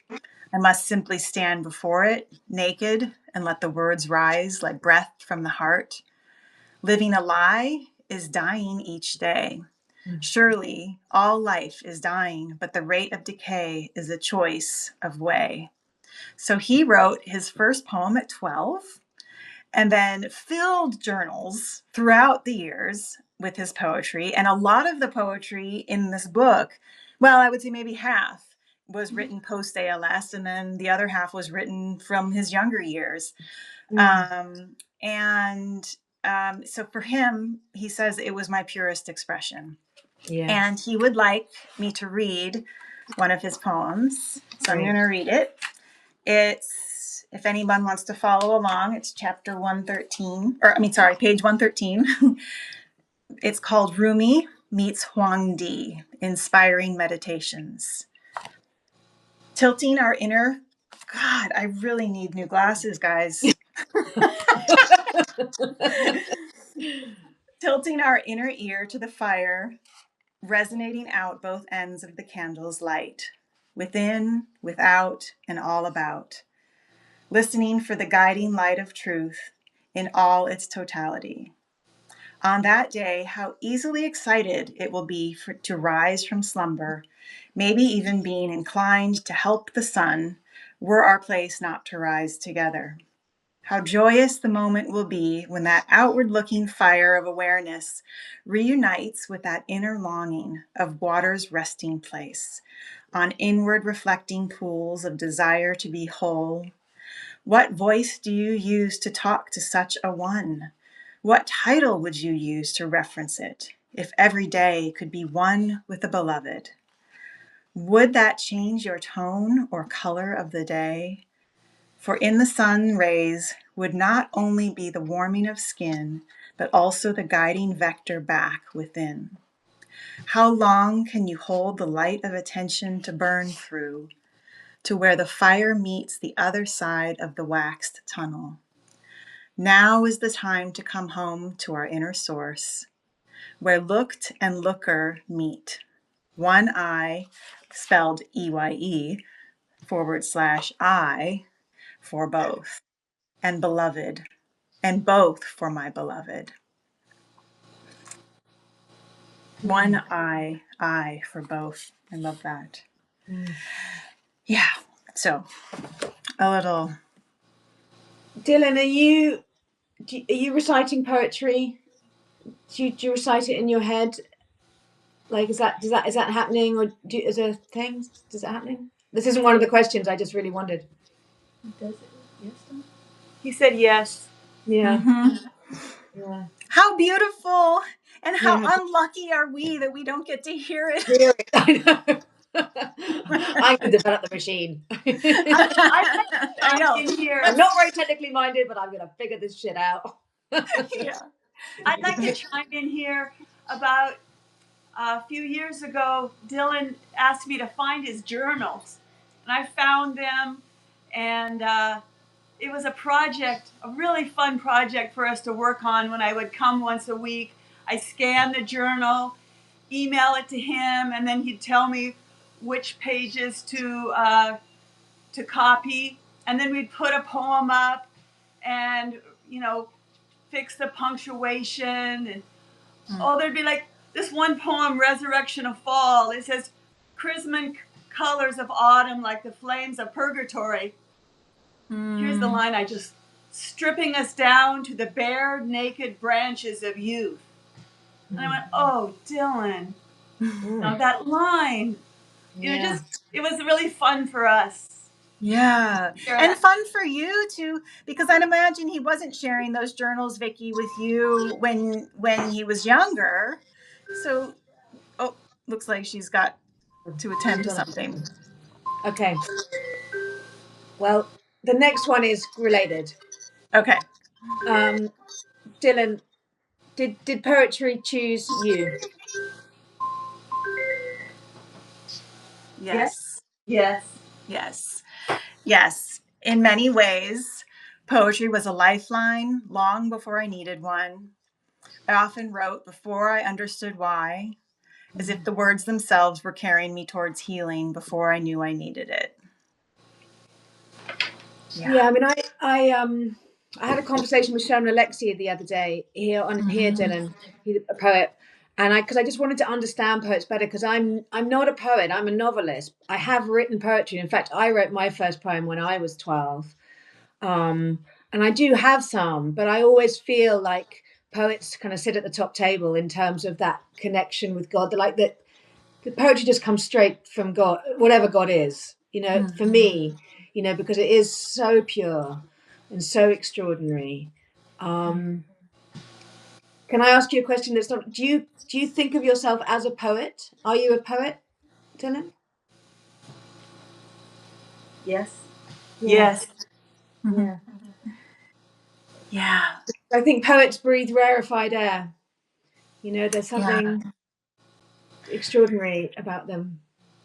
I must simply stand before it, naked, and let the words rise like breath from the heart. Living a lie is dying each day. Surely all life is dying, but the rate of decay is a choice of way. So he wrote his first poem at 12 and then filled journals throughout the years with his poetry. And a lot of the poetry in this book, well, I would say maybe half, was written post ALS, and then the other half was written from his younger years. So for him, he says it was my purest expression. Yeah. And he would like me to read one of his poems. So I'm going to read it. It's, if anyone wants to follow along, it's chapter 113, page 113. It's called Rumi Meets Huang Di, Inspiring Meditations. Tilting our inner, God, I really need new glasses, guys. Tilting our inner ear to the fire, resonating out both ends of the candle's light, within, without, and all about. Listening for the guiding light of truth in all its totality. On that day, how easily excited it will be to rise from slumber, maybe even being inclined to help the sun were our place not to rise together. How joyous the moment will be when that outward-looking fire of awareness reunites with that inner longing of water's resting place, on inward reflecting pools of desire to be whole. What voice do you use to talk to such a one? What title would you use to reference it, if every day could be one with the beloved? Would that change your tone or color of the day? For in the sun rays would not only be the warming of skin, but also the guiding vector back within. How long can you hold the light of attention to burn through, to where the fire meets the other side of the waxed tunnel? Now is the time to come home to our inner source, where looked and looker meet. One eye, spelled EYE, /I, for both, and beloved, and both for my beloved. One I for both. I love that. Yeah. So a little. Dylan, are you reciting poetry? Do you recite it in your head? Like, is that happening, or is there things? Is it happening? This isn't one of the questions. I just really wondered. Does it? Yes. Tom? He said yes. Yeah. Mhm. Yeah. How beautiful, and how Yeah. unlucky are we that we don't get to hear it. Hear it. I know. I'm going to develop the machine. I'd like I to chime know. in here. I'm not very technically minded, but I'm going to figure this shit out. Yeah. I'd like to chime in here about a few years ago. Dylan asked me to find his journals, and I found them, and it was a project, a really fun project for us to work on. When I would come once a week, I scan the journal, email it to him, and then he'd tell me which pages to copy, and then we'd put a poem up, and fix the punctuation, and there'd be like this one poem, Resurrection of Fall. It says, "Chrisman colors of autumn like the flames of purgatory." Here's the line I just, "Stripping us down to the bare, naked branches of youth." And I went, oh, Dylan. Now that line, Yeah. Mm. it was really fun for us. Yeah. Share And that. fun for you too, because I'd imagine he wasn't sharing those journals, Vikki, with you when he was younger. So, oh, looks like she's got to attend to something. Okay. Well, the next one is related. Okay. Dylan, did poetry choose you? Yes. Yes. Yes. Yes. In many ways, poetry was a lifeline long before I needed one. I often wrote before I understood why, as if the words themselves were carrying me towards healing before I knew I needed it. Yeah, I mean, I had a conversation with Sherman Alexia the other day here Dylan, he's a poet, and because I just wanted to understand poets better, because I'm not a poet, I'm a novelist. I have written poetry. In fact, I wrote my first poem when I was 12, and I do have some, but I always feel like poets kind of sit at the top table in terms of that connection with God. Like that, the poetry just comes straight from God, whatever God is, for me, because it is so pure and so extraordinary. Can I ask you a question that's not, do you think of yourself as a poet? Are you a poet, Dylan? Yes. Yeah. Yes. Yeah. Yeah. I think poets breathe rarefied air. There's something extraordinary about them.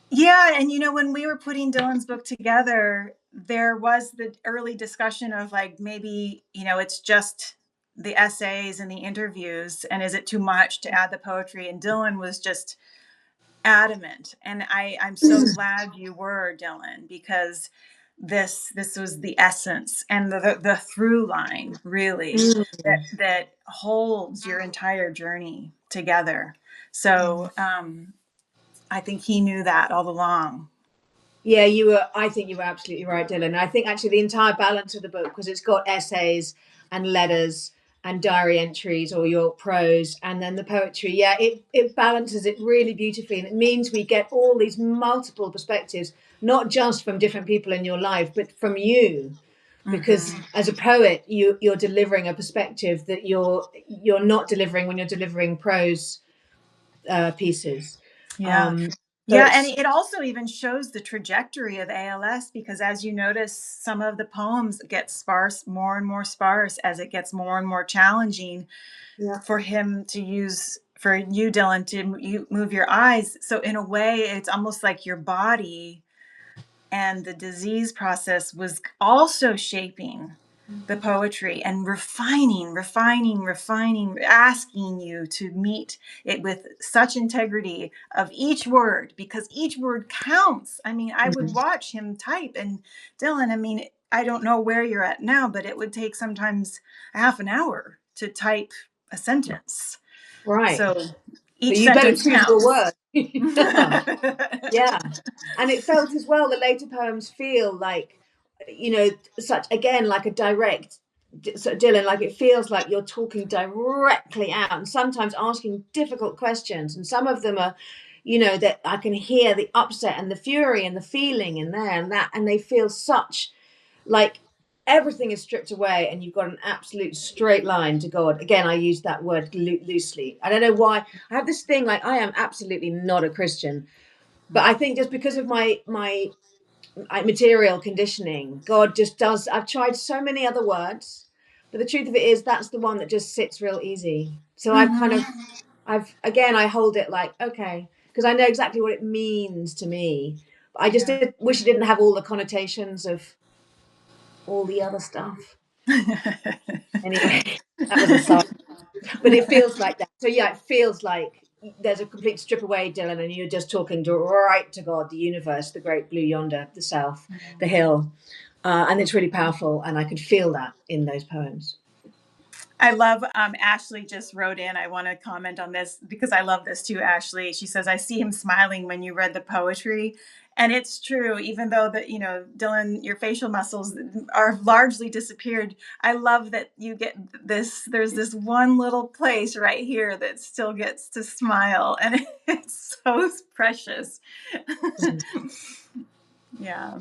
Yeah. And, when we were putting Dylan's book together, there was the early discussion of like, maybe, it's just the essays and the interviews. And is it too much to add the poetry? And Dylan was just adamant. And I'm so glad you were, Dylan, because this was the essence and the through line, really, that holds your entire journey together. So I think he knew that all along. Yeah, I think you were absolutely right, Dylan. I think actually the entire balance of the book, because it's got essays and letters and diary entries or your prose, and then the poetry. Yeah, it balances it really beautifully, and it means we get all these multiple perspectives, not just from different people in your life, but from you. Because as a poet, you're delivering a perspective that you're not delivering when you're delivering prose pieces. Yeah. So Yeah, and it also even shows the trajectory of ALS, because as you notice, some of the poems get sparse, more and more sparse as it gets more and more challenging for him to use, for you, Dylan, to move your eyes. So in a way, it's almost like your body and the disease process was also shaping the poetry and refining, asking you to meet it with such integrity of each word, because each word counts. I mean, I would watch him type, and Dylan, I mean, I don't know where you're at now, but it would take sometimes a half an hour to type a sentence. right. So each you better sentence choose your counts. word. Yeah. And it felt as well, the later poems feel like, such, again, like a direct, so Dylan, like it feels like you're talking directly out and sometimes asking difficult questions. And some of them are, that I can hear the upset and the fury and the feeling in there and that, and they feel such like everything is stripped away and you've got an absolute straight line to God. Again, I use that word loosely. I don't know why. I have this thing, like, I am absolutely not a Christian, but I think just because of my material conditioning, God just does. I've tried so many other words, but the truth of it is that's the one that just sits real easy. So I hold it like, okay, because I know exactly what it means to me. I just wish it didn't have all the connotations of all the other stuff. Anyway, that was a side, but it feels like that. So yeah, it feels like there's a complete strip away, Dylan, and you're just talking right to God, the universe, the great blue yonder, the south, the hill, and it's really powerful. And I could feel that in those poems. I love, Ashley just wrote in, I want to comment on this because I love this too, Ashley. She says, I see him smiling when you read the poetry. And it's true, even though that, you know, Dylan, your facial muscles are largely disappeared. I love that you get this, there's this one little place right here that still gets to smile. And it's so precious. Yeah.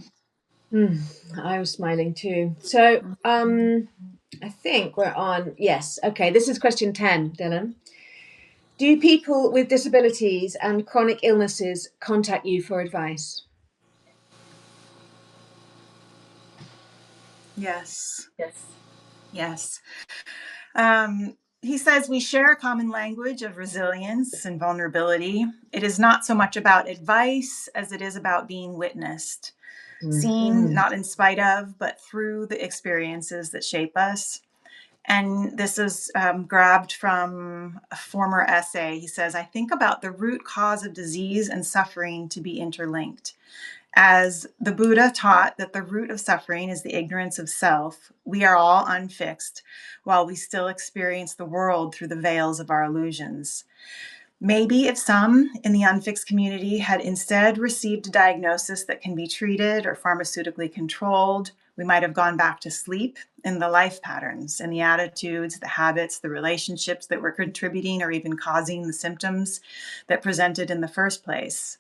I was smiling too. So I think we're on, yes. Okay, this is question 10, Dylan. Do people with disabilities and chronic illnesses contact you for advice? Yes. Yes. Yes. He says we share a common language of resilience and vulnerability. It is not so much about advice as it is about being witnessed, seen not in spite of, but through the experiences that shape us. And this is grabbed from a former essay. He says, I think about the root cause of disease and suffering to be interlinked. As the Buddha taught that the root of suffering is the ignorance of self, we are all unfixed while we still experience the world through the veils of our illusions. Maybe if some in the unfixed community had instead received a diagnosis that can be treated or pharmaceutically controlled, we might have gone back to sleep in the life patterns and the attitudes, the habits, the relationships that were contributing or even causing the symptoms that presented in the first place.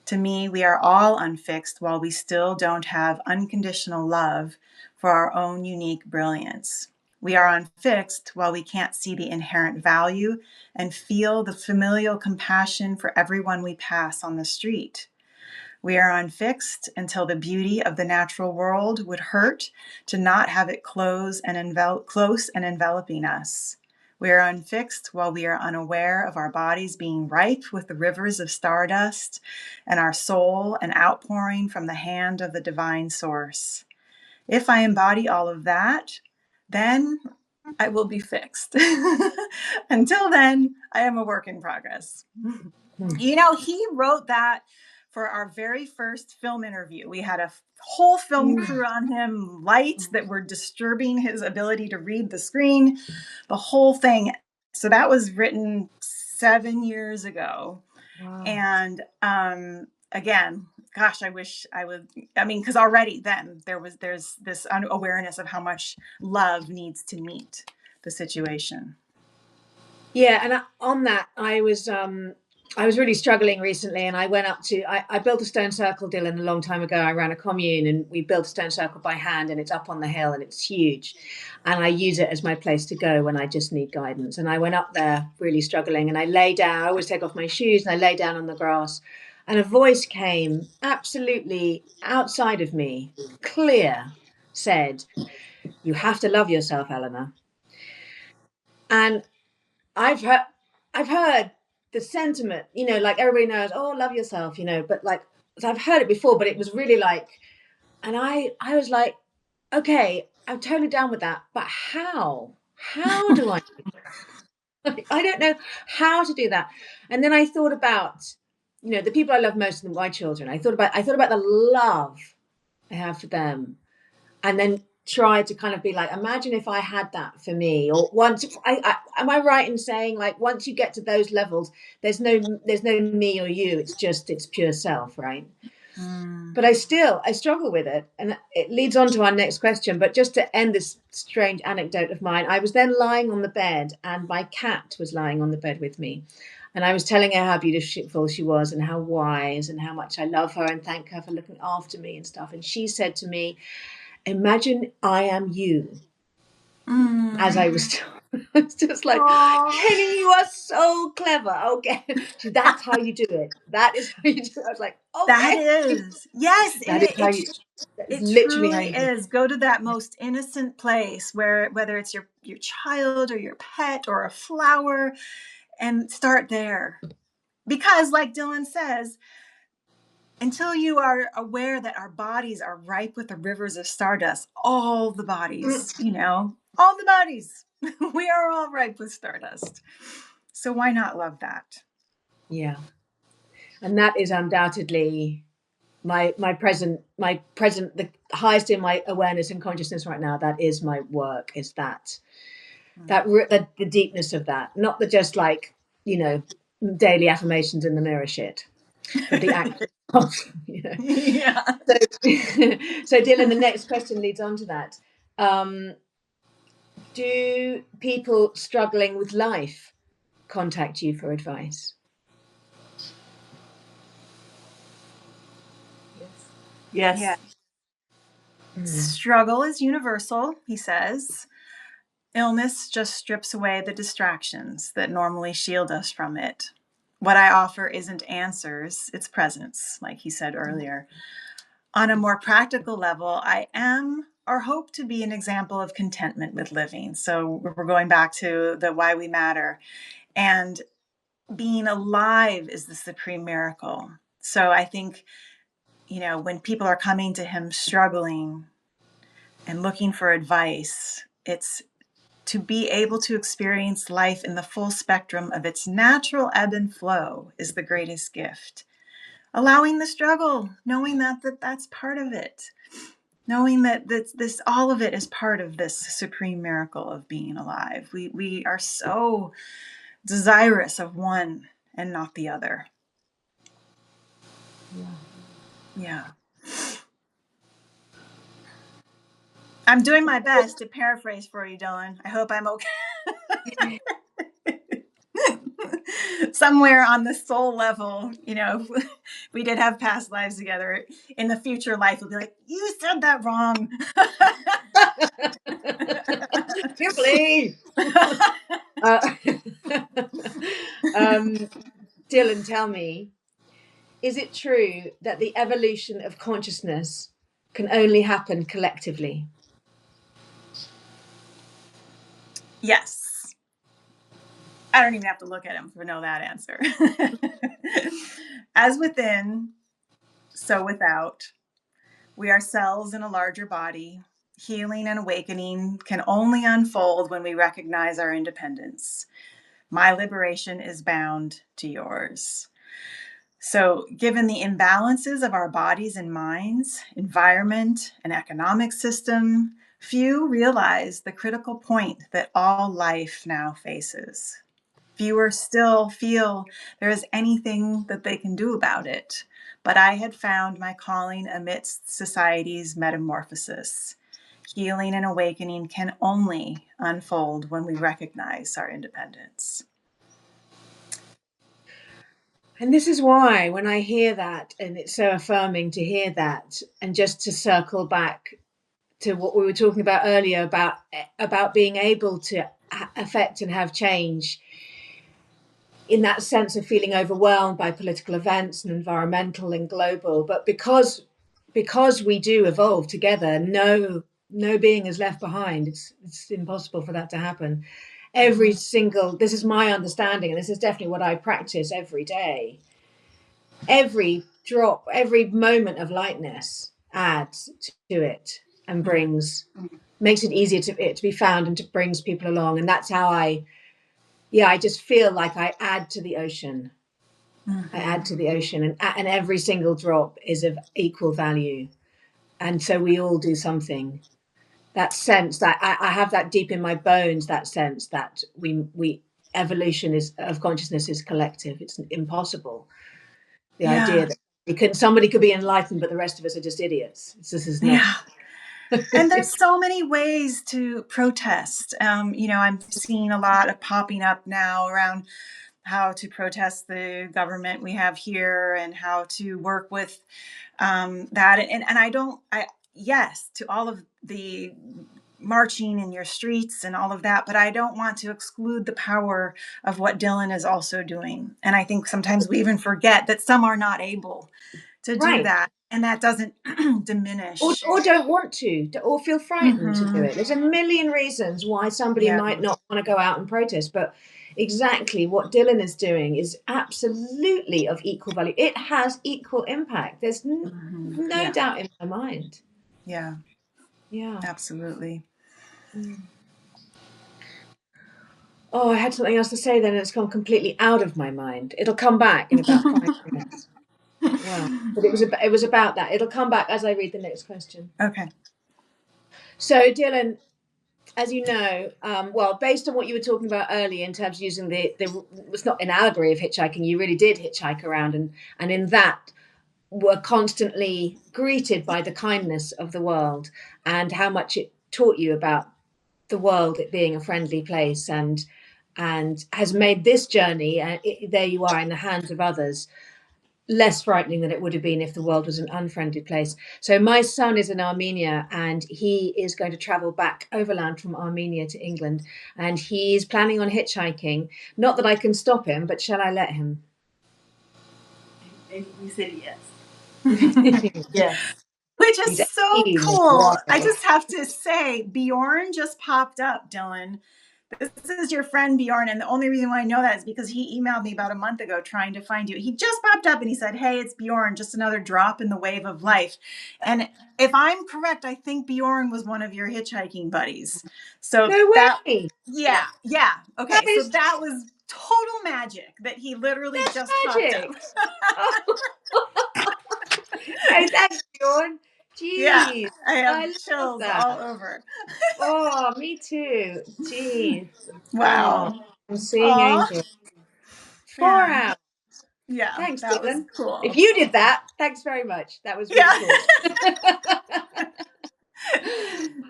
To me, we are all unfixed while we still don't have unconditional love for our own unique brilliance. We are unfixed while we can't see the inherent value and feel the familial compassion for everyone we pass on the street. We are unfixed until the beauty of the natural world would hurt to not have it close and enveloping us. We are unfixed while we are unaware of our bodies being ripe with the rivers of stardust and our soul an outpouring from the hand of the divine source. If I embody all of that, then I will be fixed. Until then, I am a work in progress. You know, he wrote that for our very first film interview. We had a whole film crew on him, lights that were disturbing his ability to read the screen, the whole thing. So that was written 7 years ago. Wow. And again, gosh, I wish I would, I mean, because already then there's this awareness of how much love needs to meet the situation. Yeah, and on that, I was really struggling recently, and I went up to, I built a stone circle, Dylan, a long time ago. I ran a commune, and we built a stone circle by hand, and it's up on the hill, and it's huge. And I use it as my place to go when I just need guidance. And I went up there really struggling, and I lay down. I always take off my shoes, and I lay down on the grass. And a voice came absolutely outside of me, clear, said, "You have to love yourself, Eleanor." And I've heard the sentiment, you know, like everybody knows, oh, love yourself, you know, but like, so I've heard it before, but it was really like, and I was like, okay, I'm totally down with that, but how do I I don't know how to do that. And then I thought about, you know, the people I love most of them, my children. I thought about the love I have for them, and then try to kind of be like, imagine if I had that for me. Or once am I right in saying, like, once you get to those levels, there's no me or you, it's pure self, right? But I struggle with it, and it leads on to our next question. But just to end this strange anecdote of mine, I was then lying on the bed, and my cat was lying on the bed with me, and I was telling her how beautiful she was and how wise and how much I love her and thank her for looking after me and stuff. And she said to me, imagine I am you. As I was it's just like, Aw. Kenny, you are so clever. Okay. So that's how you do it. That is how you do it. I was like, That okay. is. Yes. And That is how you, that is it literally how truly you do it. is. Go to that most innocent place where, whether it's your child or your pet or a flower, and start there. Because like Dylan says, until you are aware that our bodies are ripe with the rivers of stardust, all the bodies, all the bodies, we are all ripe with stardust. So why not love that? Yeah. And that is undoubtedly my present, the highest in my awareness and consciousness right now. That is my work, is that the deepness of that, not the just like, daily affirmations in the mirror shit, but the act of, Yeah. So Dylan, the next question leads on to that. Do people struggling with life contact you for advice? Yes. Yeah. Struggle is universal, he says. Illness just strips away the distractions that normally shield us from it. What I offer isn't answers, it's presence, like he said earlier. On a more practical level, I am or hope to be an example of contentment with living. So we're going back to the why we matter. And being alive is the supreme miracle. So I think, when people are coming to him struggling and looking for advice, it's to be able to experience life in the full spectrum of its natural ebb and flow is the greatest gift. Allowing the struggle, knowing that's part of it, knowing that this all of it is part of this supreme miracle of being alive. We are so desirous of one and not the other. Yeah. I'm doing my best to paraphrase for you, Dylan. I hope I'm okay. Somewhere on the soul level, we did have past lives together. In the future life, we'll be like, you said that wrong. Kimberly! Dylan, tell me, is it true that the evolution of consciousness can only happen collectively? Yes. I don't even have to look at him to know that answer. As within, so without. We are cells in a larger body. Healing and awakening can only unfold when we recognize our independence. My liberation is bound to yours. So, given the imbalances of our bodies and minds, environment, and economic system, few realize the critical point that all life now faces. Fewer still feel there is anything that they can do about it. But I had found my calling amidst society's metamorphosis. Healing and awakening can only unfold when we recognize our independence. And this is why when I hear that, and it's so affirming to hear that, and just to circle back to what we were talking about earlier about being able to affect and have change in that sense of feeling overwhelmed by political events and environmental and global, but because we do evolve together, no being is left behind. It's impossible for that to happen. This is my understanding, and this is definitely what I practice every day. Every drop, every moment of lightness adds to it and makes it easier to be found and to brings people along. And that's how I just feel like I add to the ocean. I add to the ocean, and every single drop is of equal value. And so we all do something. That sense that I have that deep in my bones, that sense that we evolution of consciousness is collective. It's impossible. The idea that somebody could be enlightened, but the rest of us are just idiots. This is not. Yeah. And there's so many ways to protest. I'm seeing a lot of popping up now around how to protest the government we have here and how to work with that. And yes to all of the marching in your streets and all of that, but I don't want to exclude the power of what Dylan is also doing. And I think sometimes we even forget that some are not able to do that, and that doesn't diminish or don't want to, or feel frightened to do it. There's a million reasons why somebody might not want to go out and protest, but exactly what Dylan is doing is absolutely of equal value. It has equal impact. There's no doubt in my mind. Yeah, Yeah, absolutely. Oh, I had something else to say then, and it's gone completely out of my mind. It'll come back in about 5 minutes. Wow, but it was about that. It'll come back as I read the next question. Okay. So, Dylan, as you know, well, based on what you were talking about earlier in terms of using it's not an allegory of hitchhiking, you really did hitchhike around, and in that were constantly greeted by the kindness of the world and how much it taught you about the world, it being a friendly place, and has made this journey, there you are in the hands of others, less frightening than it would have been if the world was an unfriendly place. So my son is in Armenia, and he is going to travel back overland from Armenia to England, and he's planning on hitchhiking. Not that I can stop him, but shall I let him? And you said yes. Yes. Which is so cool. Wow. I just have to say, Bjorn just popped up, Dylan. This is your friend Bjorn, and the only reason why I know that is because he emailed me about a month ago trying to find you. He just popped up and he said, "Hey, it's Bjorn, just another drop in the wave of life." And if I'm correct, I think Bjorn was one of your hitchhiking buddies. So No way. yeah. Okay, That so is that was total magic that he literally just popped magic. up. Oh, thanks, Bjorn. Yeah, Jeez. I have I love chills that. all over. Oh, me too. Jeez. Wow. Oh, I'm seeing Aw. angels. Far Man. out. Yeah, Thanks, that was Dylan. cool. If you did that, thanks very much. That was really Yeah.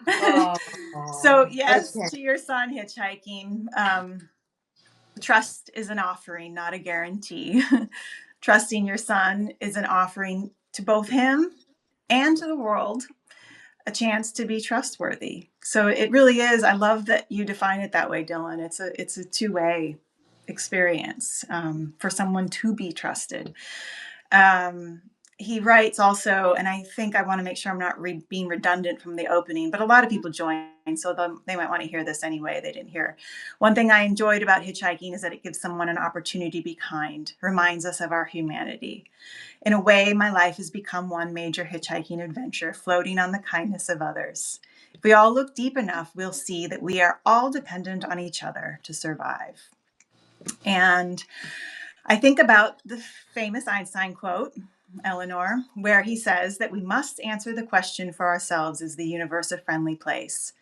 cool. Oh, So yes, okay. to your son hitchhiking, trust is an offering, not a guarantee. Trusting your son is an offering to both him and to the world, a chance to be trustworthy. So it really is. I love that you define it that way, Dylan. It's a two-way experience for someone to be trusted. He writes also, and I think I want to make sure I'm not being redundant from the opening, but a lot of people join, so they might want to hear this anyway. They didn't hear. One thing I enjoyed about hitchhiking is that it gives someone an opportunity to be kind, reminds us of our humanity. In a way, my life has become one major hitchhiking adventure, floating on the kindness of others. If we all look deep enough, we'll see that we are all dependent on each other to survive. And I think about the famous Einstein quote, Eleanor, where he says that we must answer the question for ourselves, is the universe a friendly place?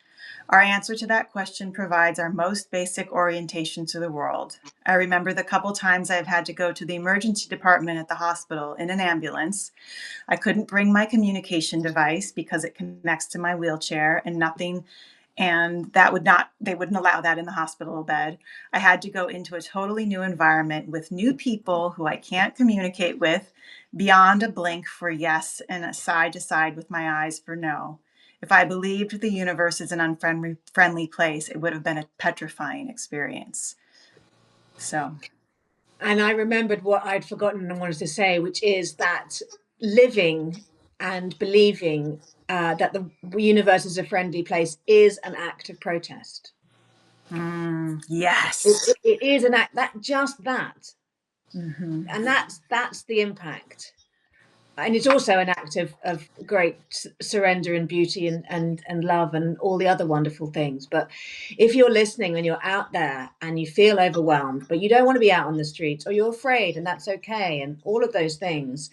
Our answer to that question provides our most basic orientation to the world. I remember the couple times I've had to go to the emergency department at the hospital in an ambulance. I couldn't bring my communication device because it connects to my wheelchair and they wouldn't allow that in the hospital bed. I had to go into a totally new environment with new people who I can't communicate with beyond a blink for yes and a side to side with my eyes for no. If I believed the universe is an unfriendly place, it would have been a petrifying experience. So. And I remembered what I'd forgotten and wanted to say, which is that living and believing that the universe is a friendly place is an act of protest. Yes. It is an act, that. Mm-hmm. And that's the impact. And it's also an act of great surrender and beauty and love and all the other wonderful things. But if you're listening and you're out there and you feel overwhelmed, but you don't want to be out on the streets, or you're afraid, and that's okay, and all of those things,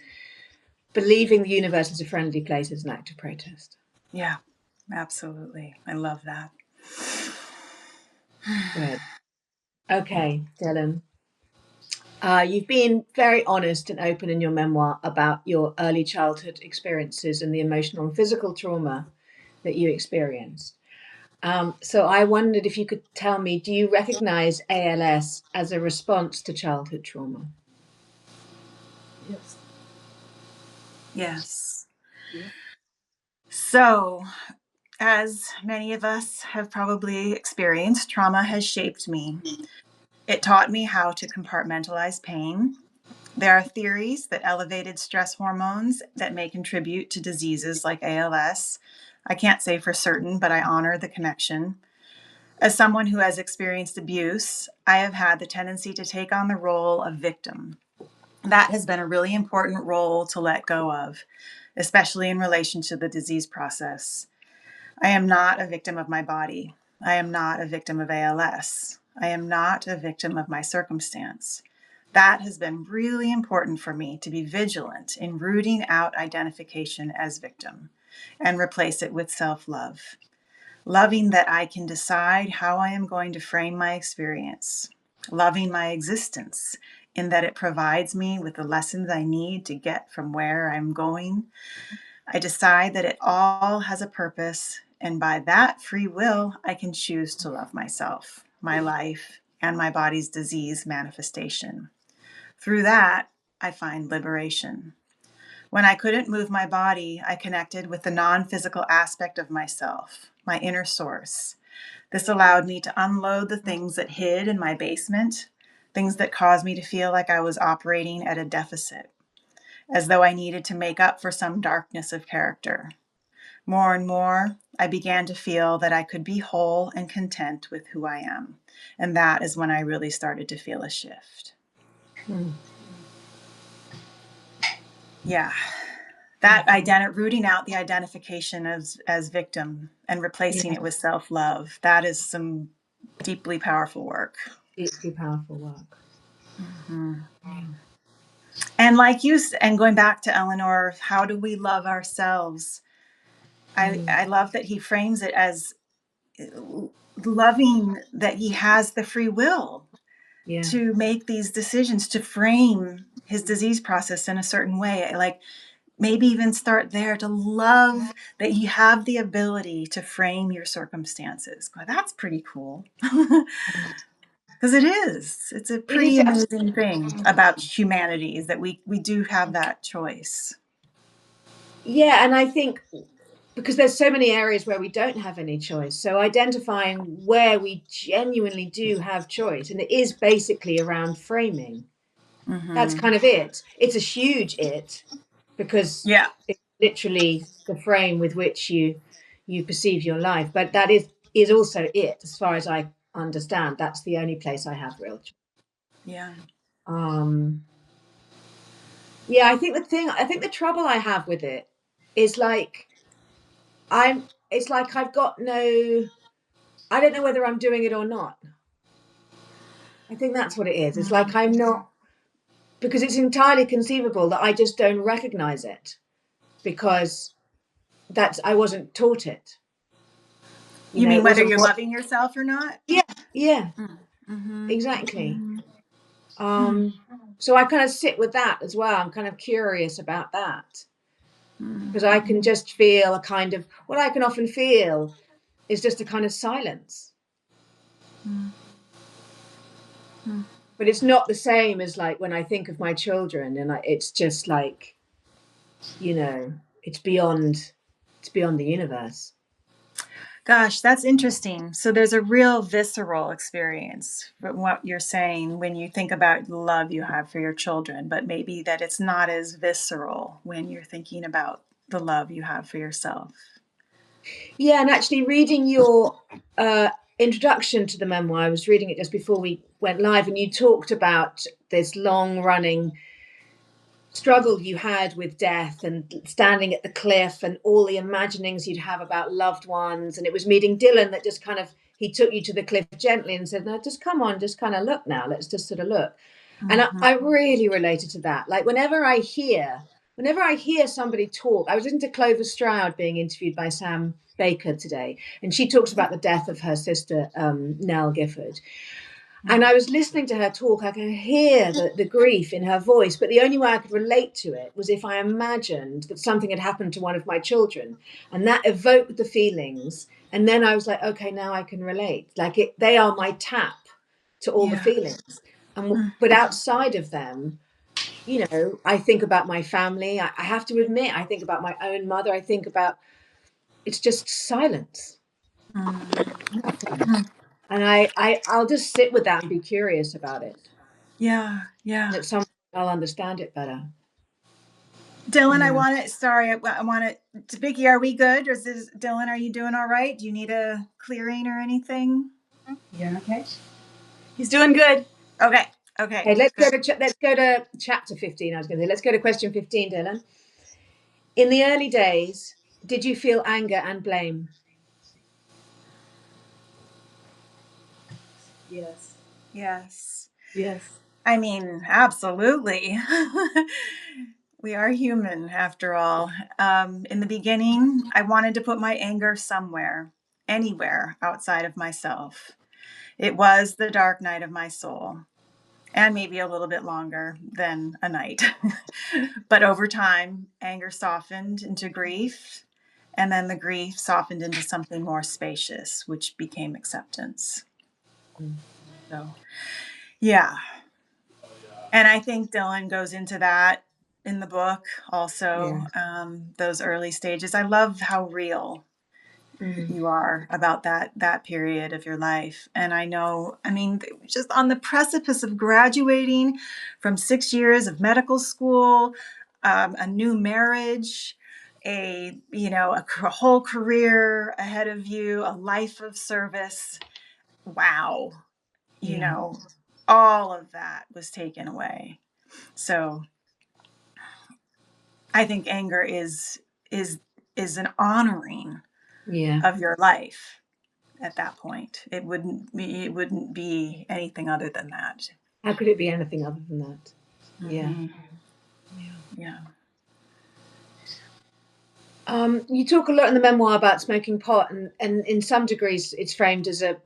believing the universe is a friendly place is an act of protest. Yeah, absolutely. I love that. Good. Okay, Dylan. You've been very honest and open in your memoir about your early childhood experiences and the emotional and physical trauma that you experienced. So I wondered if you could tell me, do you recognize ALS as a response to childhood trauma? Yes. Yes. Yeah. So, as many of us have probably experienced, trauma has shaped me. It taught me how to compartmentalize pain. There are theories that elevated stress hormones that may contribute to diseases like ALS. I can't say for certain, but I honor the connection. As someone who has experienced abuse, I have had the tendency to take on the role of victim. That has been a really important role to let go of, especially in relation to the disease process. I am not a victim of my body. I am not a victim of ALS. I am not a victim of my circumstance. That has been really important for me to be vigilant in rooting out identification as victim and replace it with self-love. Loving that I can decide how I am going to frame my experience. Loving my existence in that it provides me with the lessons I need to get from where I'm going. I decide that it all has a purpose, and by that free will, I can choose to love myself, my life, and my body's disease manifestation. Through that, I find liberation. When I couldn't move my body, I connected with the non-physical aspect of myself, my inner source. This allowed me to unload the things that hid in my basement, things that caused me to feel like I was operating at a deficit, as though I needed to make up for some darkness of character. More and more, I began to feel that I could be whole and content with who I am. And that is when I really started to feel a shift. Yeah. That rooting out the identification as victim and replacing it with self-love, that is some deeply powerful work. Deeply powerful work. Mm-hmm. And like you, and going back to Eleanor, how do we love ourselves? I love that he frames it as loving that he has the free will to make these decisions, to frame his disease process in a certain way. Like maybe even start there, to love that you have the ability to frame your circumstances. Well, that's pretty cool. Because it is. It's a pretty amazing thing about humanity is that we do have that choice. Yeah, and I think because there's so many areas where we don't have any choice. So identifying where we genuinely do have choice, and it is basically around framing. Mm-hmm. That's kind of it. It's a huge it, because it's literally the frame with which you perceive your life. But that is also it, as far as I understand. That's the only place I have real choice. Yeah. Yeah, I think the trouble I have with it is like it's like I've got I don't know whether I'm doing it or not. I think that's what it is. It's like I'm not, because it's entirely conceivable that I just don't recognize it because I wasn't taught it. You mean whether you're loving yourself or not? Yeah, exactly. So I kind of sit with that as well. I'm kind of curious about that because I can just feel a kind of, what I can often feel is just a kind of silence. But it's not the same as like when I think of my children, and it's just like, it's beyond the universe. Gosh, that's interesting. So there's a real visceral experience from what you're saying when you think about the love you have for your children, but maybe that it's not as visceral when you're thinking about the love you have for yourself. Yeah, and actually reading your introduction to the memoir, I was reading it just before we went live, and you talked about this long-running struggle you had with death and standing at the cliff and all the imaginings you'd have about loved ones. And it was meeting Dylan that just kind of, he took you to the cliff gently and said, no, just come on, just kind of look now. Let's just sort of look. And I really related to that. Like whenever I hear somebody talk, I was listening to Clover Stroud being interviewed by Sam Baker today, and she talks about the death of her sister, Nell Gifford. And I was listening to her talk. I could hear the grief in her voice, but the only way I could relate to it was if I imagined that something had happened to one of my children, and that evoked the feelings. And then I was like, okay, now I can relate. Like they are my tap to all the feelings. But outside of them, I think about my family. I have to admit, I think about my own mother. I think about it's just silence. Mm. And I'll just sit with that and be curious about it. Yeah. And at some point I'll understand it better. Dylan, Yeah. I want to, Vikki, are we good? Or Dylan, are you doing all right? Do you need a clearing or anything? Yeah, okay. He's doing good. Okay. Hey, let's go to chapter 15. I was going to say, let's go to question 15, Dylan. In the early days, did you feel anger and blame? Yes. Yes. Yes. I mean, absolutely. We are human after all. In the beginning, I wanted to put my anger somewhere, anywhere outside of myself. It was the dark night of my soul, and maybe a little bit longer than a night. But over time, anger softened into grief, and then the grief softened into something more spacious, which became acceptance. So, yeah. And I think Dylan goes into that in the book also, those early stages. I love how real you are about that period of your life. And I know, I mean, just on the precipice of graduating from 6 years of medical school, a new marriage, a whole career ahead of you, a life of service. Wow. All of that was taken away. So I think anger is an honoring of your life at that point. It wouldn't be anything other than that. How could it be anything other than that? Mm-hmm. Yeah. You talk a lot in the memoir about smoking pot, and in some degrees it's framed as a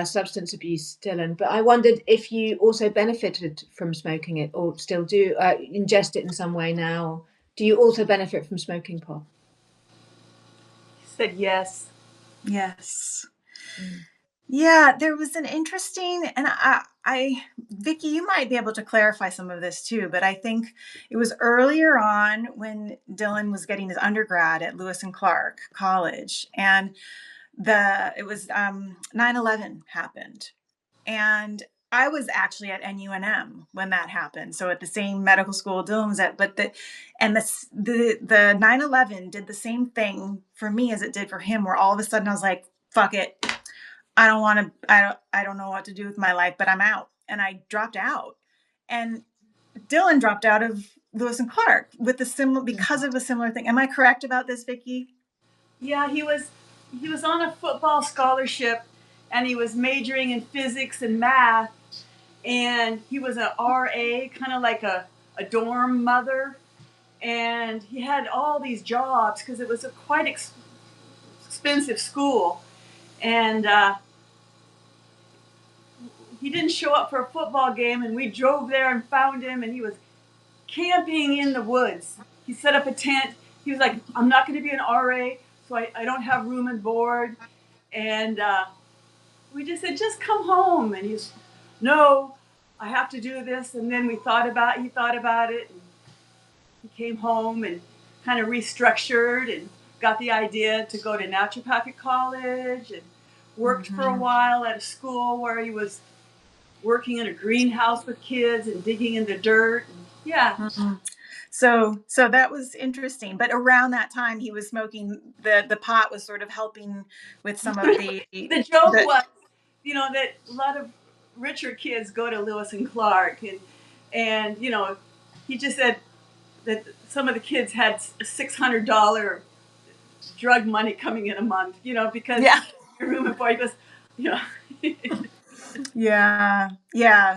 substance abuse, Dylan. But I wondered if you also benefited from smoking it, or still do ingest it in some way now. Do you also benefit from smoking pot? He said yes. Yes. Yeah, there was an interesting, and Vikki, you might be able to clarify some of this too, but I think it was earlier on when Dylan was getting his undergrad at Lewis and Clark College, and it was 9/11 happened, and I was actually at NUNM when that happened. So at the same medical school Dylan was at, but the 9/11 did the same thing for me as it did for him, where all of a sudden I was like, fuck it. I don't want to, I don't know what to do with my life, but I'm out. And I dropped out. And Dylan dropped out of Lewis and Clark because of a similar thing. Am I correct about this, Vikki? Yeah, he was on a football scholarship, and he was majoring in physics and math, and he was an RA, kind of like a dorm mother, and he had all these jobs because it was a quite expensive school, and he didn't show up for a football game, and we drove there and found him, and he was camping in the woods. He set up a tent. He was like, I'm not going to be an RA, so I don't have room and board. And we just said, just come home. And he's, no, I have to do this. And then he thought about it. And he came home and kind of restructured and got the idea to go to Naturopathic college, and worked for a while at a school where he was working in a greenhouse with kids and digging in the dirt. And So that was interesting. But around that time, he was smoking. The pot was sort of helping with some of the. The joke was, that a lot of richer kids go to Lewis and Clark, and he just said that some of the kids had $600 drug money coming in a month, because your room and board. He goes, Yeah.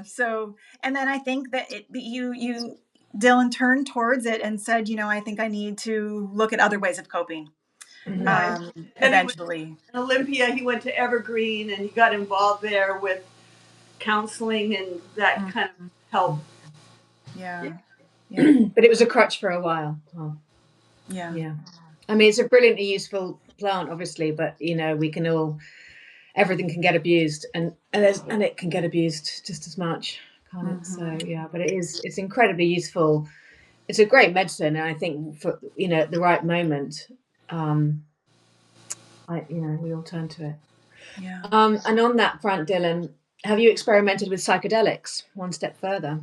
So, and then I think that Dylan turned towards it and said, I think I need to look at other ways of coping. Eventually. In Olympia, he went to Evergreen, and he got involved there with counseling and that kind of help. Yeah. But it was a crutch for a while. Yeah. I mean, it's a brilliantly useful plant, obviously, but we can everything can get abused, and it can get abused just as much, can't it? So yeah, but it's incredibly useful. It's a great medicine, and I think for at the right moment, we all turn to it. Yeah. And on that front, Dylan, have you experimented with psychedelics one step further?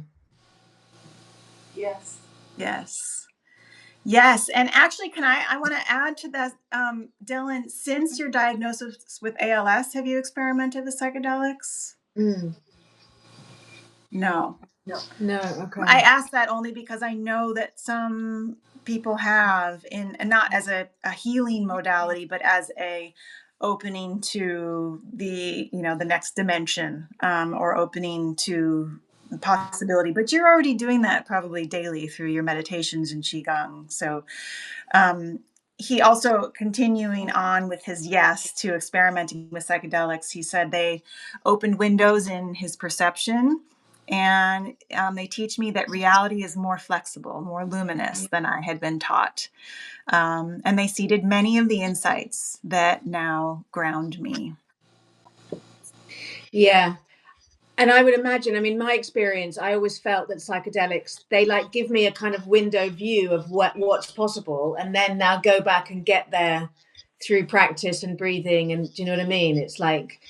Yes. Yes. And actually, I want to add to that, Dylan, since your diagnosis with ALS, have you experimented with psychedelics? No. Okay. I ask that only because I know that some people have, and not as a healing modality, but as a opening to the next dimension, or opening to the possibility. But you're already doing that probably daily through your meditations and qigong. So he also, continuing on with his yes to experimenting with psychedelics, he said they opened windows in his perception. And they teach me that reality is more flexible, more luminous than I had been taught. And they seeded many of the insights that now ground me. Yeah. And I would imagine, I mean, my experience, I always felt that psychedelics, they like give me a kind of window view of what's possible, and then now go back and get there through practice and breathing. And do you know what I mean? It's like,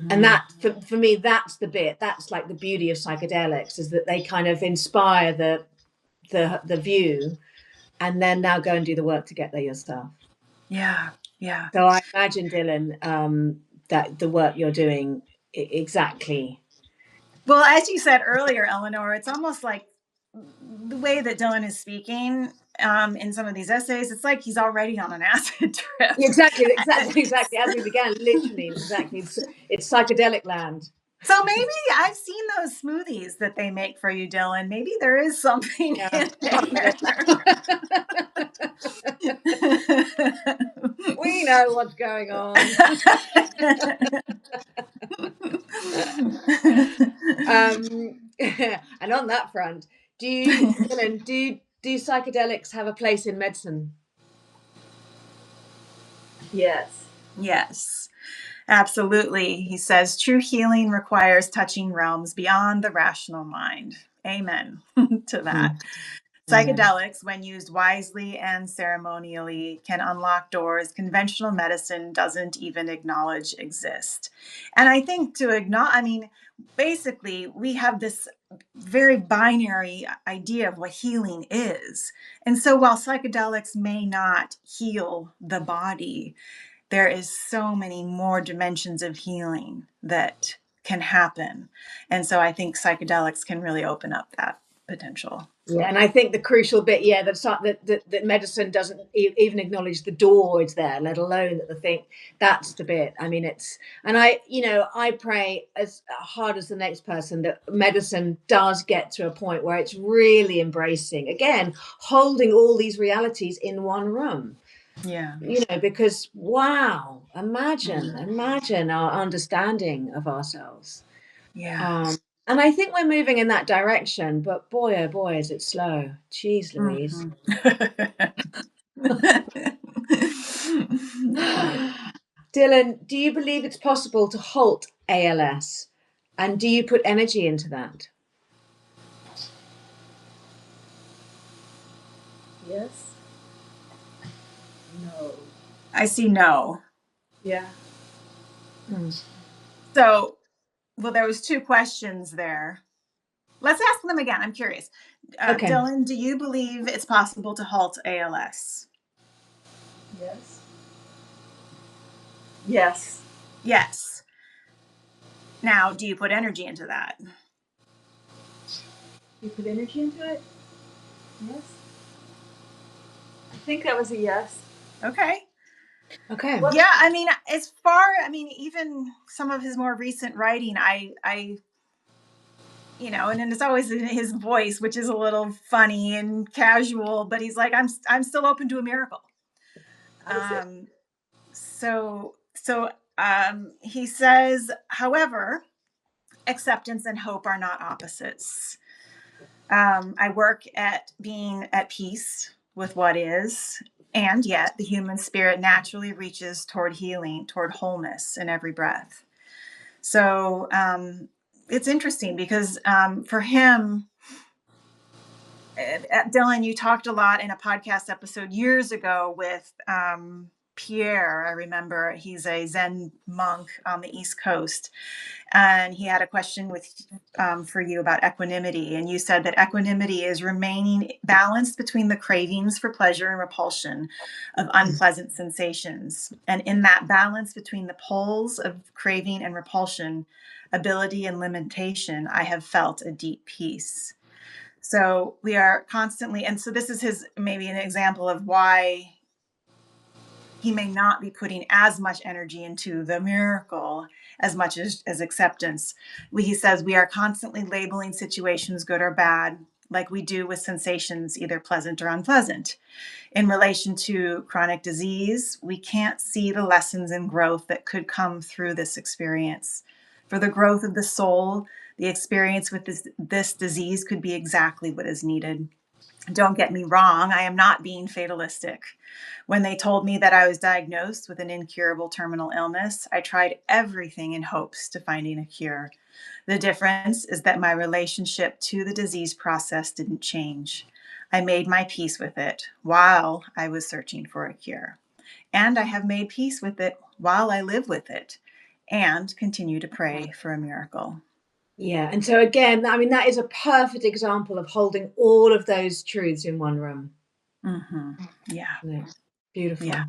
and that for me, that's the bit, that's like the beauty of psychedelics, is that they kind of inspire the view, and then now go and do the work to get there yourself. Yeah. So I imagine, Dylan, that the work you're doing exactly. Well, as you said earlier, Eleanor, it's almost like the way that Dylan is speaking in some of these essays, it's like he's already on an acid trip. Exactly. As we began, literally, exactly. It's psychedelic land. So maybe I've seen those smoothies that they make for you, Dylan. Maybe there is something in there. We know what's going on. And on that front, Dylan, do psychedelics have a place in medicine? Yes, absolutely. He says true healing requires touching realms beyond the rational mind. Amen to that. Psychedelics, when used wisely and ceremonially, can unlock doors conventional medicine doesn't even acknowledge exist. And I think basically, we have this very binary idea of what healing is. And so while psychedelics may not heal the body, there is so many more dimensions of healing that can happen. And so I think psychedelics can really open up that potential. Yeah, and I think the crucial bit, that medicine doesn't even acknowledge the door is there, let alone that the thing. That's the bit. I mean, I pray as hard as the next person that medicine does get to a point where it's really embracing, again, holding all these realities in one room. Yeah. Because wow, imagine our understanding of ourselves. Yeah. And I think we're moving in that direction, but boy, oh boy, is it slow. Jeez Louise. Dylan, do you believe it's possible to halt ALS? And do you put energy into that? Yes. No. I see no. Yeah. So, well, there was two questions there. Let's ask them again. I'm curious. Okay. Dylan, do you believe it's possible to halt ALS? Yes. Yes. Yes. Now, do you put energy into that? You put energy into it? Yes. I think that was a yes. Okay. Yeah, even some of his more recent writing, I and then it's always in his voice, which is a little funny and casual, but he's like, I'm still open to a miracle. He says, however, acceptance and hope are not opposites. I work at being at peace with what is, and yet the human spirit naturally reaches toward healing, toward wholeness in every breath. So it's interesting because for him, Dylan, you talked a lot in a podcast episode years ago with Pierre, I remember, he's a Zen monk on the East Coast, and he had a question for you about equanimity. And you said that equanimity is remaining balanced between the cravings for pleasure and repulsion of unpleasant sensations. And in that balance between the poles of craving and repulsion, ability and limitation, I have felt a deep peace. So we are constantly, and so this is maybe an example of why he may not be putting as much energy into the miracle as much as acceptance. He says we are constantly labeling situations good or bad, like we do with sensations, either pleasant or unpleasant. In relation to chronic disease, we can't see the lessons and growth that could come through this experience. For the growth of the soul, the experience with this disease could be exactly what is needed. Don't get me wrong, I am not being fatalistic. When they told me that I was diagnosed with an incurable terminal illness, I tried everything in hopes to finding a cure. The difference is that my relationship to the disease process didn't change. I made my peace with it while I was searching for a cure. And I have made peace with it while I live with it and continue to pray for a miracle. Yeah. And so again, I mean, that is a perfect example of holding all of those truths in one room. Mm-hmm. Yeah. Yeah. Beautiful. Yeah.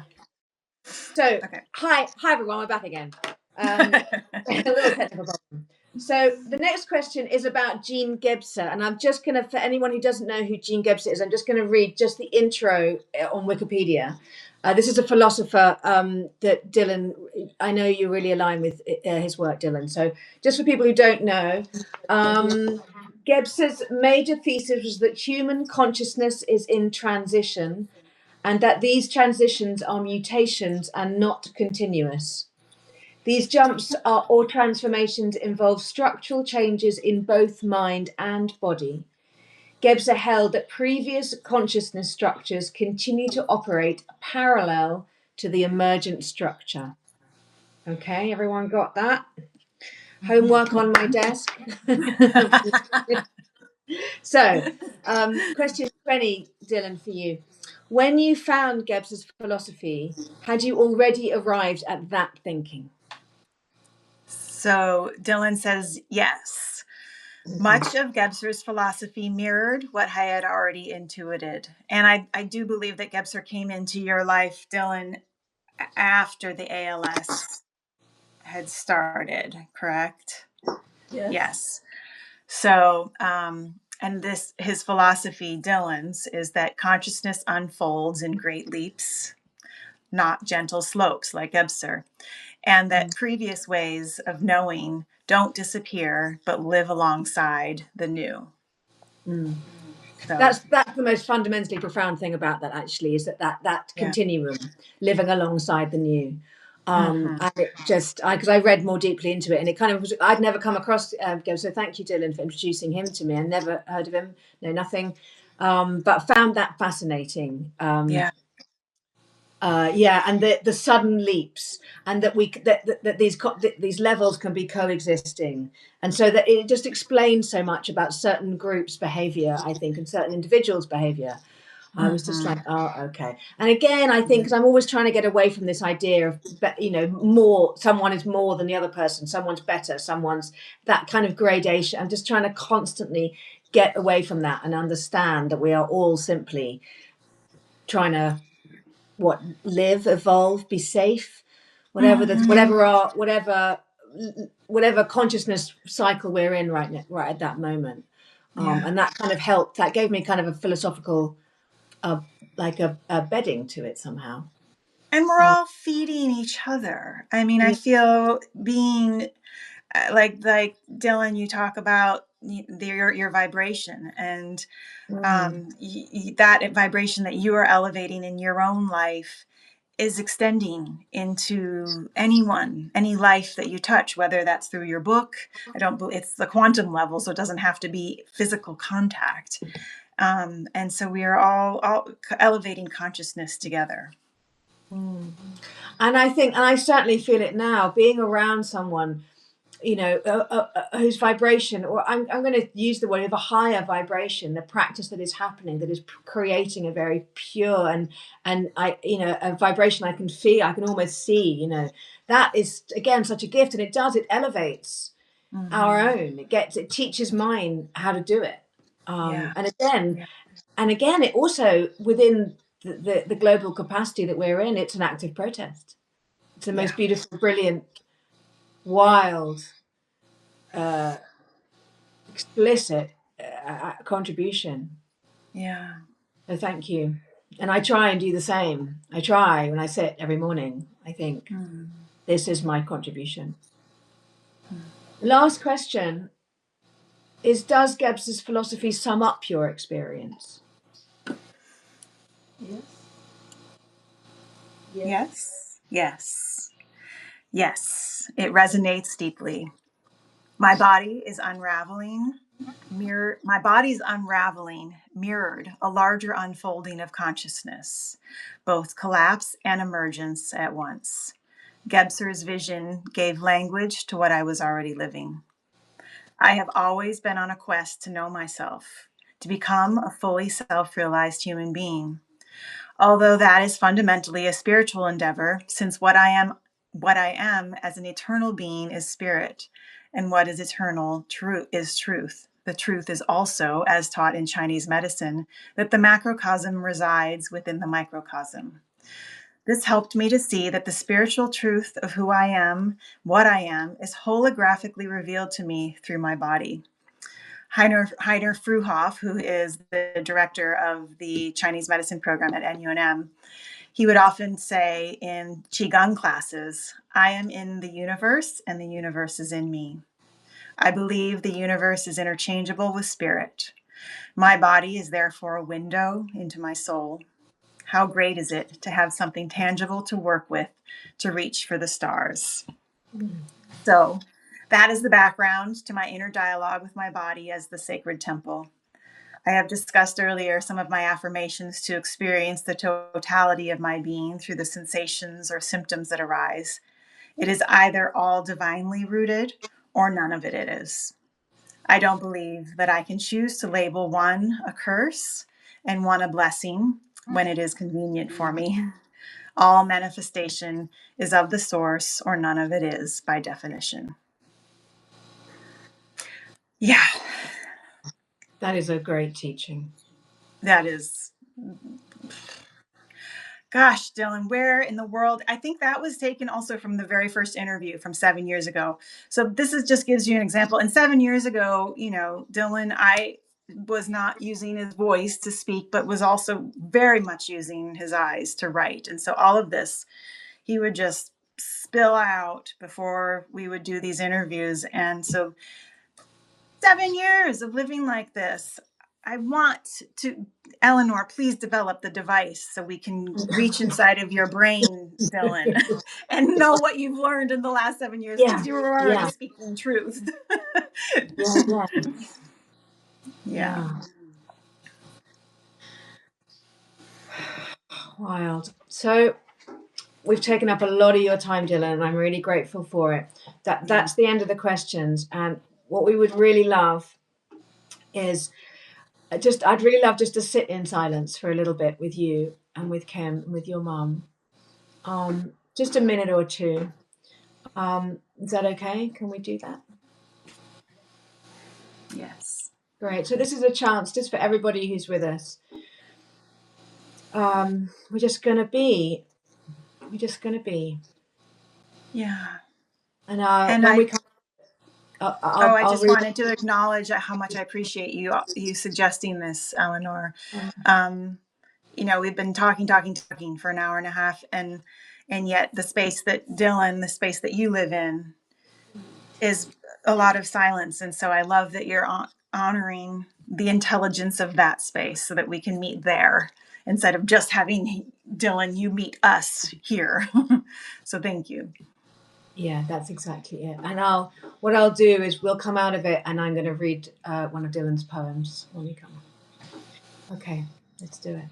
So, okay. Hi everyone, we're back again. A little technical problem. So the next question is about Jean Gebser, and I'm just going to, for anyone who doesn't know who Jean Gebser is, I'm just going to read just the intro on Wikipedia. This is a philosopher that Dylan, I know you really align with his work, Dylan. So just for people who don't know, Gebser's major thesis was that human consciousness is in transition, and that these transitions are mutations and not continuous. These jumps or transformations involve structural changes in both mind and body. Gebser held that previous consciousness structures continue to operate parallel to the emergent structure. Okay, everyone got that? Homework on my desk. So, question 20, Dylan, for you. When you found Gebser's philosophy, had you already arrived at that thinking? So Dylan says yes. Much of Gebser's philosophy mirrored what I had already intuited. And I do believe that Gebser came into your life, Dylan, after the ALS had started, correct? Yes. So, and his philosophy, Dylan's, is that consciousness unfolds in great leaps, not gentle slopes like Gebser, and that previous ways of knowing don't disappear but live alongside the new. So, that's the most fundamentally profound thing about that, actually, is that continuum, living alongside the new. And it just, because I read more deeply into it, and it kind of was, I'd never come across Gebser, so thank you, Dylan, for introducing him to me. I never heard of him, no, nothing, but found that fascinating. And the sudden leaps, and that these levels can be coexisting, and so that it just explains so much about certain groups' behavior, I think, and certain individuals' behavior. I was just like, oh, okay. And again, I think, because I'm always trying to get away from this idea of, someone is more than the other person, someone's better, someone's that kind of gradation. I'm just trying to constantly get away from that and understand that we are all simply trying to live, evolve, be safe, whatever consciousness cycle we're in right at that moment. And that kind of helped, that gave me kind of a philosophical like a bedding to it somehow. And we're all feeding each other. I mean, I feel being like Dylan, you talk about your vibration, and that vibration that you are elevating in your own life is extending into any life that you touch, whether that's through your book. It's the quantum level, so it doesn't have to be physical contact. And so we are all elevating consciousness together. And I think, and I certainly feel it now, being around someone whose vibration, or I'm going to use the word of a higher vibration, the practice that is happening, that is creating a very pure and a vibration I can feel, I can almost see, that is again such a gift, and it elevates our own. It teaches mine how to do it. And again, it also within the global capacity that we're in, it's an active protest. It's the most beautiful, brilliant, wild, explicit contribution. Yeah. So thank you. And I try and do the same. I try when I sit every morning. I think this is my contribution. The last question is, does Gebser's philosophy sum up your experience? Yes, it resonates deeply. My body is unraveling, mirrored a larger unfolding of consciousness, both collapse and emergence at once. Gebser's vision gave language to what I was already living. I have always been on a quest to know myself, to become a fully self-realized human being. Although that is fundamentally a spiritual endeavor, since what I am as an eternal being is spirit, and what is eternal is truth. The truth is also, as taught in Chinese medicine, that the macrocosm resides within the microcosm. This helped me to see that the spiritual truth of who I am, what I am, is holographically revealed to me through my body. Heiner Fruhoff, who is the director of the Chinese medicine program at NUMN, he would often say in Qigong classes, I am in the universe and the universe is in me. I believe the universe is interchangeable with spirit. My body is therefore a window into my soul. How great is it to have something tangible to work with, to reach for the stars. So that is the background to my inner dialogue with my body as the sacred temple. I have discussed earlier some of my affirmations to experience the totality of my being through the sensations or symptoms that arise. It is either all divinely rooted or none of it is. I don't believe that I can choose to label one a curse and one a blessing when it is convenient for me. All manifestation is of the source, or none of it is by definition. Yeah. That is a great teaching. That is, gosh, Dylan, where in the world? I think that was taken also from the very first interview from 7 years ago. So this just gives you an example. And 7 years ago, Dylan, I was not using his voice to speak, but was also very much using his eyes to write. And so all of this, he would just spill out before we would do these interviews. And so 7 years of living like this. I want to, Eleanor, please develop the device so we can reach inside of your brain, Dylan, and know what you've learned in the last 7 years, because you were already speaking truth. Yeah. Wild. So we've taken up a lot of your time, Dylan, and I'm really grateful for it. That's the end of the questions. And what we would really love is I'd really love just to sit in silence for a little bit with you and with Kim and with your mum. Just a minute or two. Is that okay? Can we do that? Yes. Great. So this is a chance just for everybody who's with us. We're just going to be. Yeah. And when we come, I just wanted to acknowledge how much I appreciate you suggesting this, Eleanor. We've been talking for an hour and a half, and yet the space that you live in is a lot of silence. And so I love that you're honoring the intelligence of that space so that we can meet there instead of just having Dylan, you meet us here. So thank you. Yeah, that's exactly it. And what I'll do is we'll come out of it and I'm going to read one of Dylan's poems when we come. Okay, let's do it.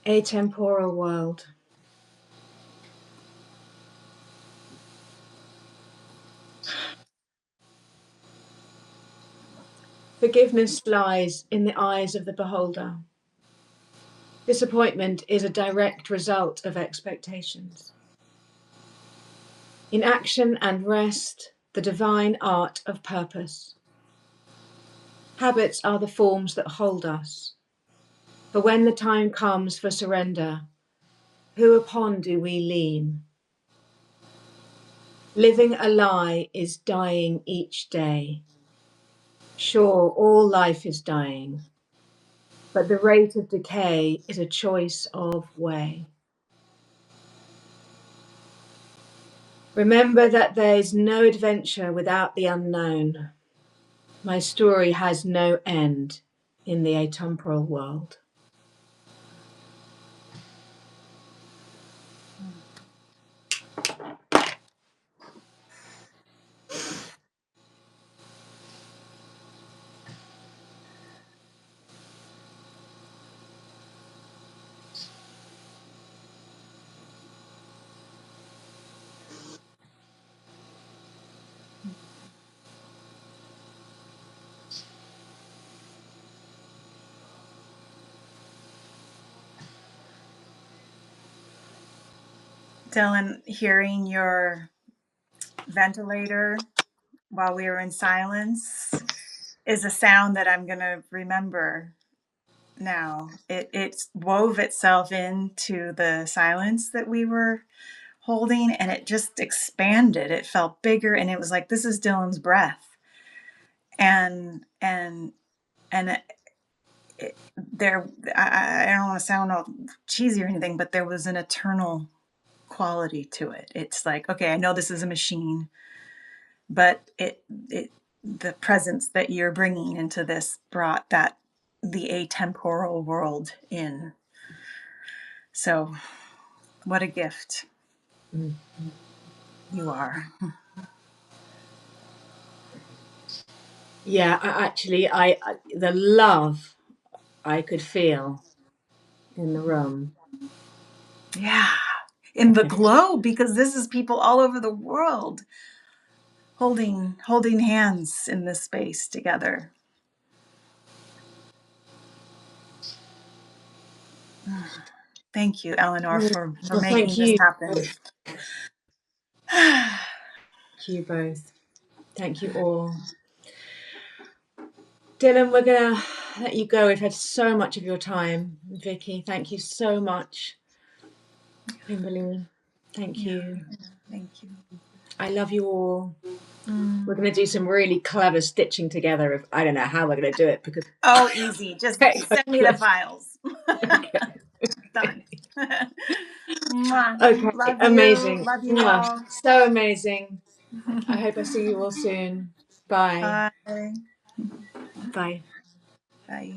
Atemporal world. Forgiveness lies in the eyes of the beholder. Disappointment is a direct result of expectations. In action and rest, the divine art of purpose. Habits are the forms that hold us. For when the time comes for surrender, who upon do we lean? Living a lie is dying each day. Sure, all life is dying, but the rate of decay is a choice of way. Remember that there is no adventure without the unknown. My story has no end in the atemporal world. Dylan, hearing your ventilator while we were in silence is a sound that I'm going to remember now. It wove itself into the silence that we were holding, and it just expanded. It felt bigger, and it was like, this is Dylan's breath. And there, I don't want to sound all cheesy or anything, but there was an eternal quality to it. It's like, okay, I know this is a machine, but the presence that you're bringing into this brought that the atemporal world in. So what a gift you are. Yeah, I the love I could feel in the room. Yeah. In the glow, because this is people all over the world holding hands in this space together. Thank you, Eleanor, for Well, making thank this you. happen. Thank you both. Thank you all. Dylan, we're going to let you go. We've had so much of your time. Vikki, thank you so much. Kimberly, thank you. Thank you. I love you all. We're going to do some really clever stitching together. I don't know how we're going to do it because... Oh, easy. Just send me the files. Okay. Done. Okay, Love amazing. you. Love you all. So amazing. I hope I see you all soon. Bye. Bye. Bye. Bye.